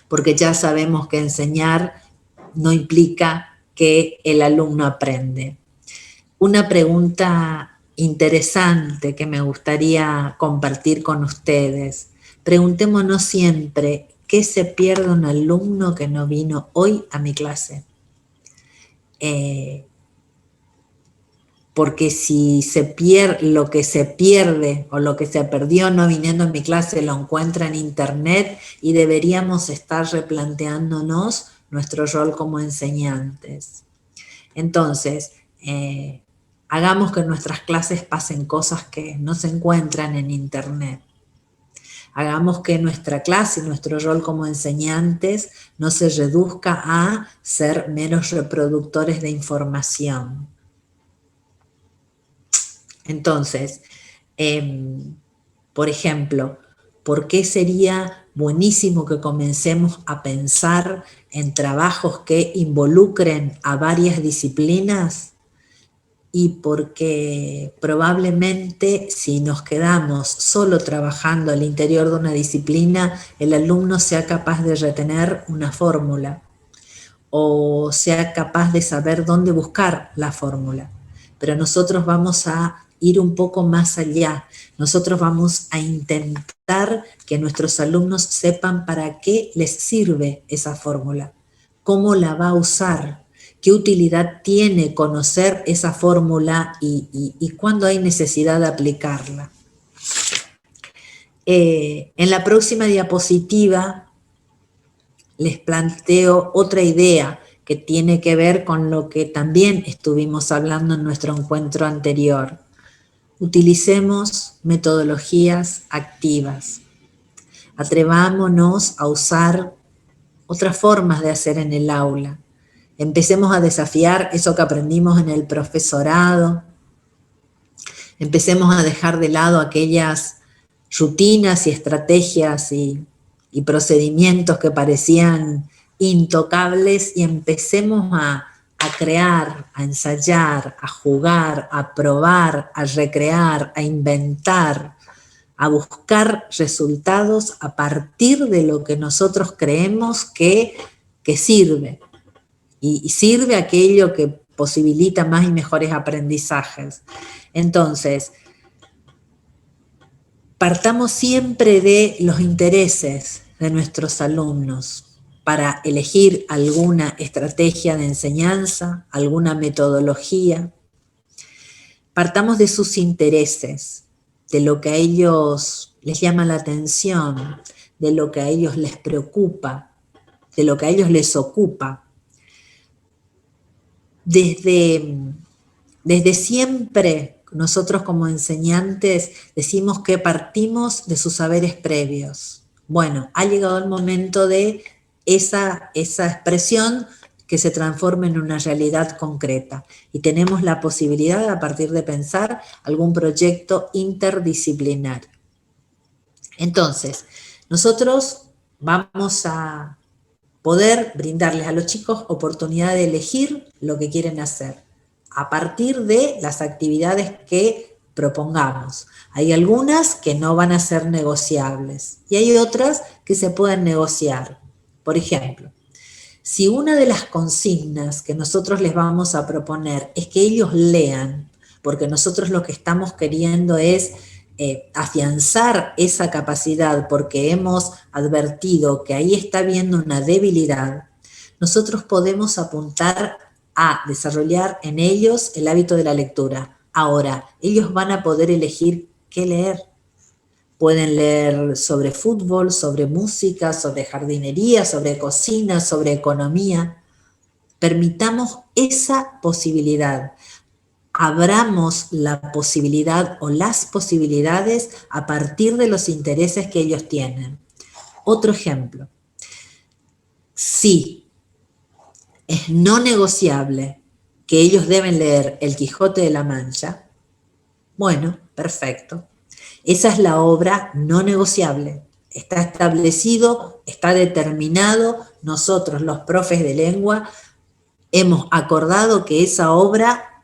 Porque ya sabemos que enseñar no implica que el alumno aprende. Una pregunta interesante que me gustaría compartir con ustedes. Preguntémonos siempre, ¿qué se pierde un alumno que no vino hoy a mi clase? Porque si lo que se pierde o lo que se perdió no viniendo en mi clase lo encuentra en internet y deberíamos estar replanteándonos nuestro rol como enseñantes. Entonces, hagamos que en nuestras clases pasen cosas que no se encuentran en internet. Hagamos que nuestra clase y nuestro rol como enseñantes no se reduzca a ser meros reproductores de información. Entonces, por ejemplo, ¿por qué sería buenísimo que comencemos a pensar en trabajos que involucren a varias disciplinas? Y porque probablemente si nos quedamos solo trabajando al interior de una disciplina, el alumno sea capaz de retener una fórmula o sea capaz de saber dónde buscar la fórmula. Pero nosotros vamos a ir un poco más allá. Nosotros vamos a intentar que nuestros alumnos sepan para qué les sirve esa fórmula, cómo la va a usar, qué utilidad tiene conocer esa fórmula y cuándo hay necesidad de aplicarla. En la próxima diapositiva les planteo otra idea que tiene que ver con lo que también estuvimos hablando en nuestro encuentro anterior. Utilicemos metodologías activas. Atrevámonos a usar otras formas de hacer en el aula. Empecemos a desafiar eso que aprendimos en el profesorado. Empecemos a dejar de lado aquellas rutinas y estrategias y procedimientos que parecían intocables y empecemos a crear, a ensayar, a jugar, a probar, a recrear, a inventar, a buscar resultados a partir de lo que nosotros creemos que sirve. Y sirve aquello que posibilita más y mejores aprendizajes. Entonces, partamos siempre de los intereses de nuestros alumnos para elegir alguna estrategia de enseñanza, alguna metodología. Partamos de sus intereses, de lo que a ellos les llama la atención, de lo que a ellos les preocupa, de lo que a ellos les ocupa. Desde siempre, nosotros como enseñantes decimos que partimos de sus saberes previos. Bueno, ha llegado el momento de esa expresión que se transforme en una realidad concreta. Y tenemos la posibilidad, a partir de pensar, algún proyecto interdisciplinario. Entonces, nosotros vamos a poder brindarles a los chicos oportunidad de elegir lo que quieren hacer a partir de las actividades que propongamos. Hay algunas que no van a ser negociables y hay otras que se pueden negociar. Por ejemplo, si una de las consignas que nosotros les vamos a proponer es que ellos lean, porque nosotros lo que estamos queriendo es afianzar esa capacidad porque hemos advertido que ahí está habiendo una debilidad, nosotros podemos apuntar a desarrollar en ellos el hábito de la lectura. Ahora, ellos van a poder elegir qué leer. Pueden leer sobre fútbol, sobre música, sobre jardinería, sobre cocina, sobre economía. Permitamos esa posibilidad. Abramos la posibilidad o las posibilidades a partir de los intereses que ellos tienen. Otro ejemplo. Sí, es no negociable que ellos deben leer El Quijote de la Mancha. Bueno, perfecto. Esa es la obra no negociable. Está establecido, está determinado. Nosotros, los profes de lengua, hemos acordado que esa obra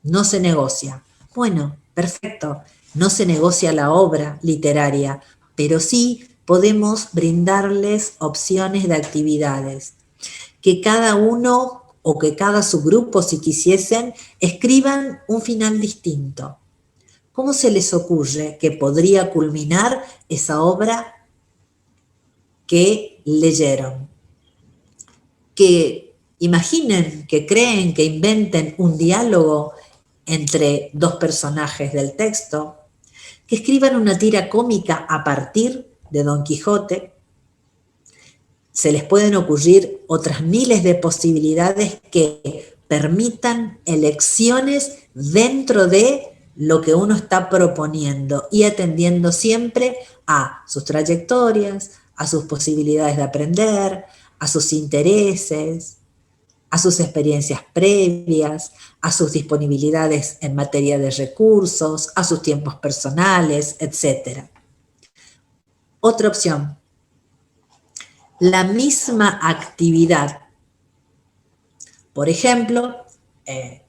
no se negocia. Bueno, perfecto. No se negocia la obra literaria, pero sí podemos brindarles opciones de actividades. Que cada uno o que cada subgrupo, si quisiesen, escriban un final distinto. ¿Cómo se les ocurre que podría culminar esa obra que leyeron? Que imaginen, que creen, que inventen un diálogo entre dos personajes del texto, que escriban una tira cómica a partir de Don Quijote. Se les pueden ocurrir otras miles de posibilidades que permitan elecciones dentro de lo que uno está proponiendo y atendiendo siempre a sus trayectorias, a sus posibilidades de aprender, a sus intereses. a sus experiencias previas, a sus disponibilidades en materia de recursos, a sus tiempos personales, etc. Otra opción, la misma actividad. Por ejemplo,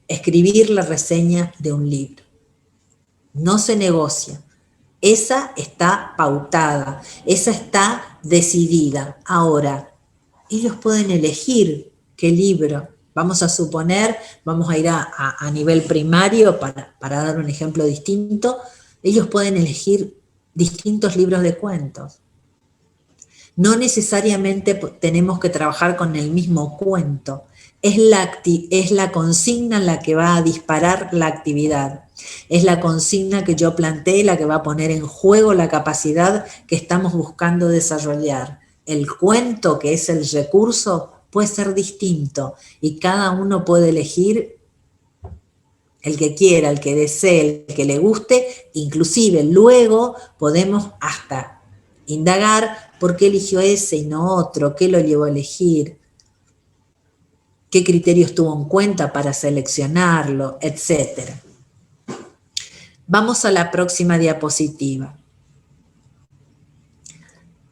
escribir la reseña de un libro. No se negocia. Esa está pautada, esa está decidida. Ahora, ellos pueden elegir qué libro. Vamos a suponer, vamos a ir a nivel primario para dar un ejemplo distinto. Ellos pueden elegir distintos libros de cuentos. No necesariamente tenemos que trabajar con el mismo cuento. Es la consigna la que va a disparar la actividad. Es la consigna que yo planteé la que va a poner en juego la capacidad que estamos buscando desarrollar. El cuento, que es el recurso, puede ser distinto y cada uno puede elegir el que quiera, el que desee, el que le guste. Inclusive luego podemos hasta indagar por qué eligió ese y no otro, qué lo llevó a elegir, qué criterios tuvo en cuenta para seleccionarlo, etc. Vamos a la próxima diapositiva.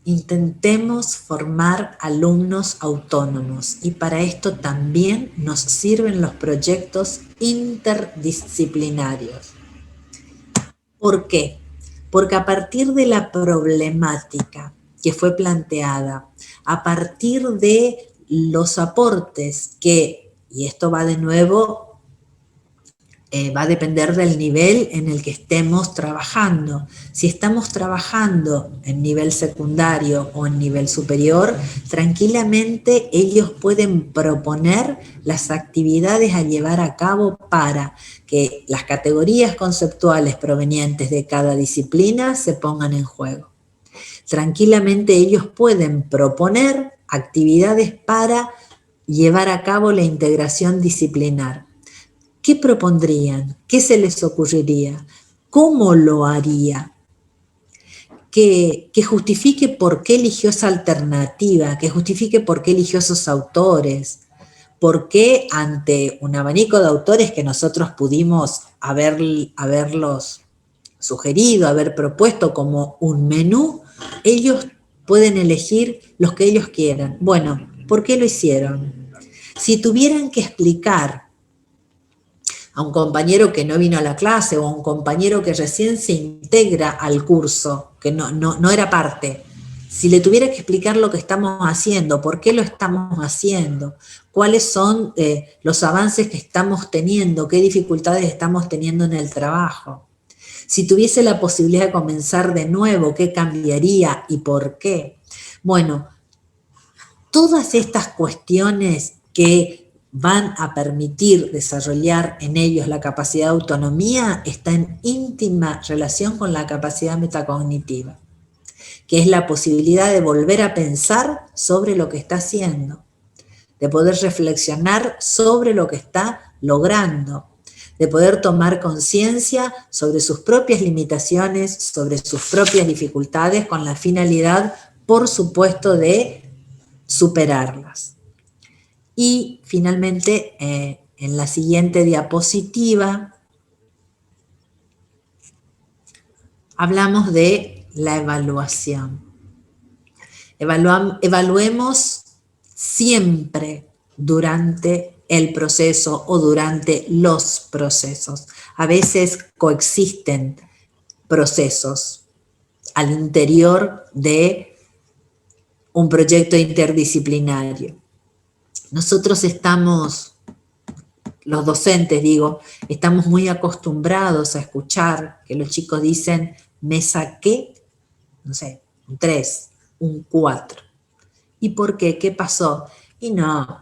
Intentemos formar alumnos autónomos y para esto también nos sirven los proyectos interdisciplinarios. ¿Por qué? Porque a partir de la problemática que fue planteada, a partir de los aportes que, y esto va de nuevo, va a depender del nivel en el que estemos trabajando. Si estamos trabajando en nivel secundario o en nivel superior, tranquilamente ellos pueden proponer las actividades a llevar a cabo para que las categorías conceptuales provenientes de cada disciplina se pongan en juego. Tranquilamente ellos pueden proponer actividades para llevar a cabo la integración disciplinar. ¿Qué propondrían? ¿Qué se les ocurriría? ¿Cómo lo haría? Que justifique por qué eligió esa alternativa, que justifique por qué eligió esos autores, por qué ante un abanico de autores que nosotros pudimos haberlos sugerido, haber propuesto como un menú, ellos pueden elegir los que ellos quieran. Bueno, ¿por qué lo hicieron? Si tuvieran que explicar a un compañero que no vino a la clase o a un compañero que recién se integra al curso, que no era parte, si le tuviera que explicar lo que estamos haciendo, por qué lo estamos haciendo, cuáles son los avances que estamos teniendo, qué dificultades estamos teniendo en el trabajo, si tuviese la posibilidad de comenzar de nuevo, qué cambiaría y por qué. Bueno, todas estas cuestiones que van a permitir desarrollar en ellos la capacidad de autonomía está en íntima relación con la capacidad metacognitiva, que es la posibilidad de volver a pensar sobre lo que está haciendo, de poder reflexionar sobre lo que está logrando, de poder tomar conciencia sobre sus propias limitaciones, sobre sus propias dificultades, con la finalidad, por supuesto, de superarlas. Y finalmente, en la siguiente diapositiva, hablamos de la evaluación. Evaluemos siempre durante el proceso o durante los procesos. A veces coexisten procesos al interior de un proyecto interdisciplinario. Nosotros estamos, los docentes digo, estamos muy acostumbrados a escuchar que los chicos dicen, me saqué, no sé, un 3, un 4. ¿Y por qué? ¿Qué pasó? Y no,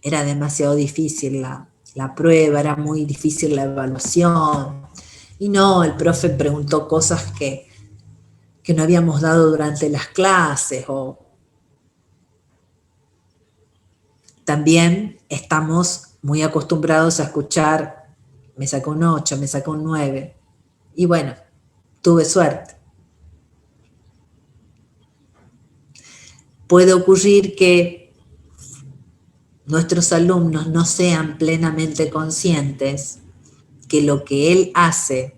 era demasiado difícil la prueba, era muy difícil la evaluación. Y no, el profe preguntó cosas que no habíamos dado durante las clases o... También estamos muy acostumbrados a escuchar, me sacó un 8, me sacó un 9. Y bueno, tuve suerte. Puede ocurrir que, nuestros alumnos no sean plenamente conscientes que lo que él hace,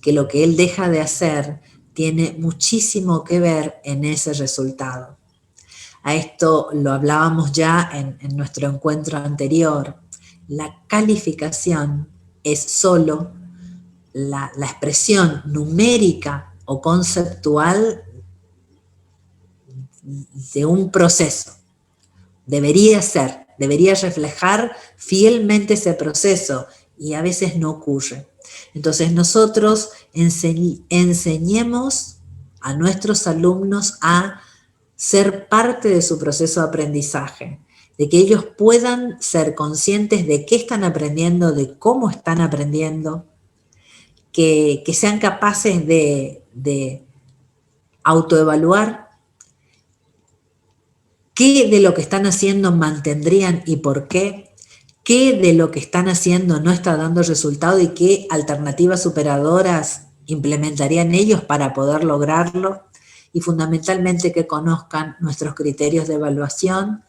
que lo que él deja de hacer, tiene muchísimo que ver en ese resultado. A esto lo hablábamos ya en nuestro encuentro anterior. La calificación es solo la expresión numérica o conceptual de un proceso. Debería reflejar fielmente ese proceso y a veces no ocurre. Entonces nosotros enseñemos a nuestros alumnos a ser parte de su proceso de aprendizaje, de que ellos puedan ser conscientes de qué están aprendiendo, de cómo están aprendiendo, que sean capaces de autoevaluar qué de lo que están haciendo mantendrían y por qué de lo que están haciendo no está dando resultado y qué alternativas superadoras implementarían ellos para poder lograrlo, y fundamentalmente que conozcan nuestros criterios de evaluación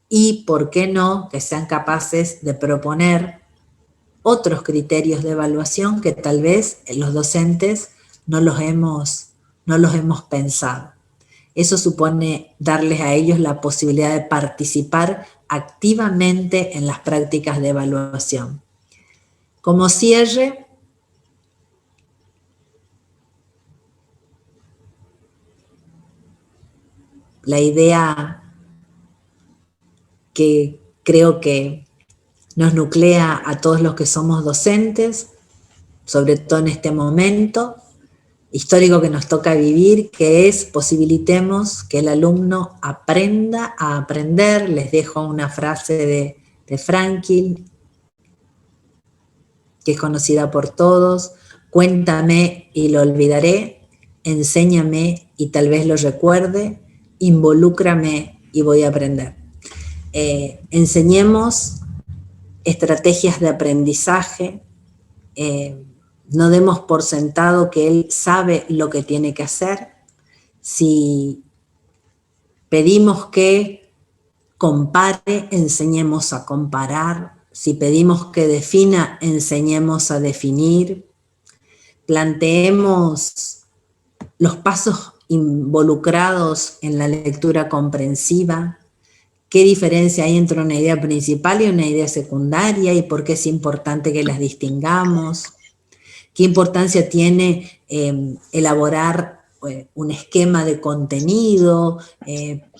y, por qué no, que sean capaces de proponer otros criterios de evaluación que tal vez los docentes no los hemos pensado. Eso supone darles a ellos la posibilidad de participar activamente en las prácticas de evaluación. Como cierre, la idea que creo que nos nuclea a todos los que somos docentes, sobre todo en este momento histórico que nos toca vivir, que es posibilitemos que el alumno aprenda a aprender. Les dejo una frase de Frankl, que es conocida por todos: cuéntame y lo olvidaré, enséñame y tal vez lo recuerde, involúcrame y voy a aprender. Enseñemos estrategias de aprendizaje, no demos por sentado que él sabe lo que tiene que hacer. Si pedimos que compare, enseñemos a comparar. Si pedimos que defina, enseñemos a definir. Planteemos los pasos involucrados en la lectura comprensiva. ¿Qué diferencia hay entre una idea principal y una idea secundaria y por qué es importante que las distingamos? ¿Qué importancia tiene elaborar un esquema de contenido,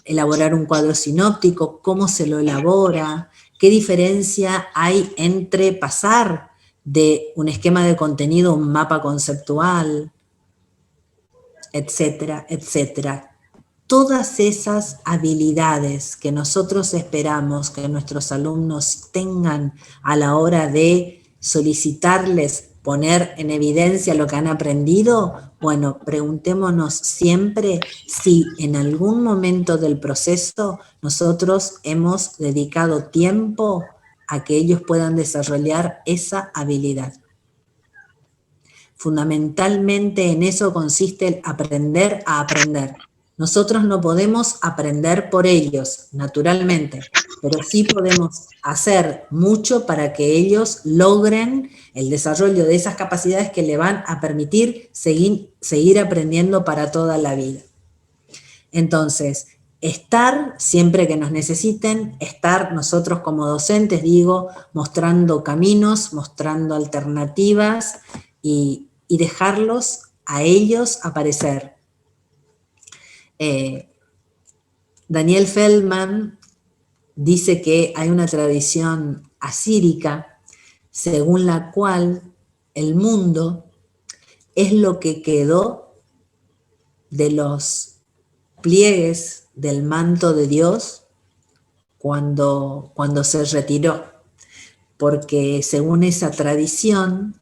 elaborar un cuadro sinóptico? ¿Cómo se lo elabora? ¿Qué diferencia hay entre pasar de un esquema de contenido a un mapa conceptual? Etcétera, etcétera. Todas esas habilidades que nosotros esperamos que nuestros alumnos tengan a la hora de solicitarles poner en evidencia lo que han aprendido, bueno, preguntémonos siempre si en algún momento del proceso nosotros hemos dedicado tiempo a que ellos puedan desarrollar esa habilidad. Fundamentalmente en eso consiste el aprender a aprender. Nosotros no podemos aprender por ellos, naturalmente, pero sí podemos hacer mucho para que ellos logren el desarrollo de esas capacidades que le van a permitir seguir aprendiendo para toda la vida. Entonces, estar siempre que nos necesiten, estar nosotros como docentes, digo, mostrando caminos, mostrando alternativas y dejarlos a ellos aparecer. Daniel Feldman dice que hay una tradición asírica según la cual el mundo es lo que quedó de los pliegues del manto de Dios cuando se retiró, porque según esa tradición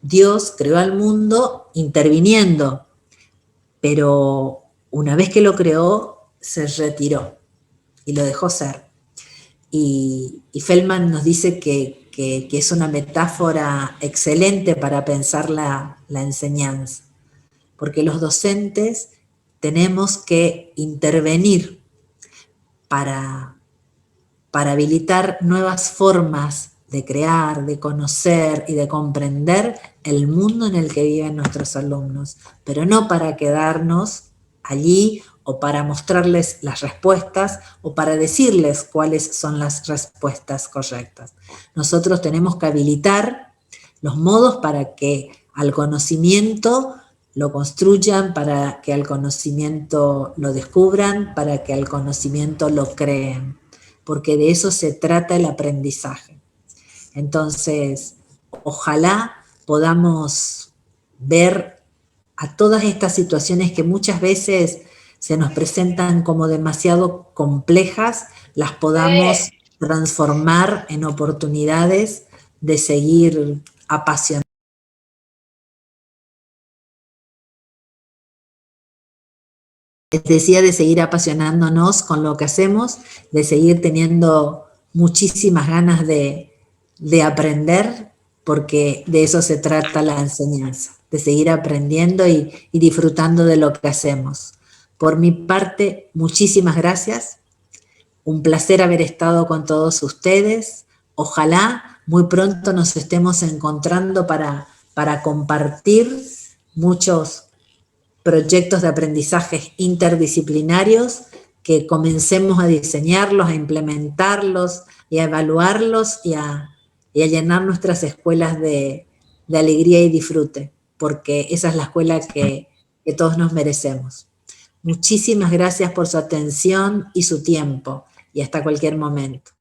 Dios creó al mundo interviniendo, pero una vez que lo creó, se retiró y lo dejó ser. Y Feldman nos dice que es una metáfora excelente para pensar la enseñanza, porque los docentes tenemos que intervenir para para habilitar nuevas formas de crear, de conocer y de comprender el mundo en el que viven nuestros alumnos, pero no para quedarnos allí o para mostrarles las respuestas o para decirles cuáles son las respuestas correctas. Nosotros tenemos que habilitar los modos para que al conocimiento lo construyan, para que al conocimiento lo descubran, para que al conocimiento lo creen, porque de eso se trata el aprendizaje. Entonces, ojalá podamos ver a todas estas situaciones que muchas veces se nos presentan como demasiado complejas, las podamos transformar en oportunidades de seguir apasionándonos. Les decía, de seguir apasionándonos con lo que hacemos, de seguir teniendo muchísimas ganas de aprender, porque de eso se trata la enseñanza, de seguir aprendiendo y disfrutando de lo que hacemos. Por mi parte, muchísimas gracias. Un placer haber estado con todos ustedes. Ojalá muy pronto nos estemos encontrando para compartir muchos proyectos de aprendizajes interdisciplinarios, que comencemos a diseñarlos, a implementarlos y a evaluarlos y a llenar nuestras escuelas de alegría y disfrute, porque esa es la escuela que todos nos merecemos. Muchísimas gracias por su atención y su tiempo, y hasta cualquier momento.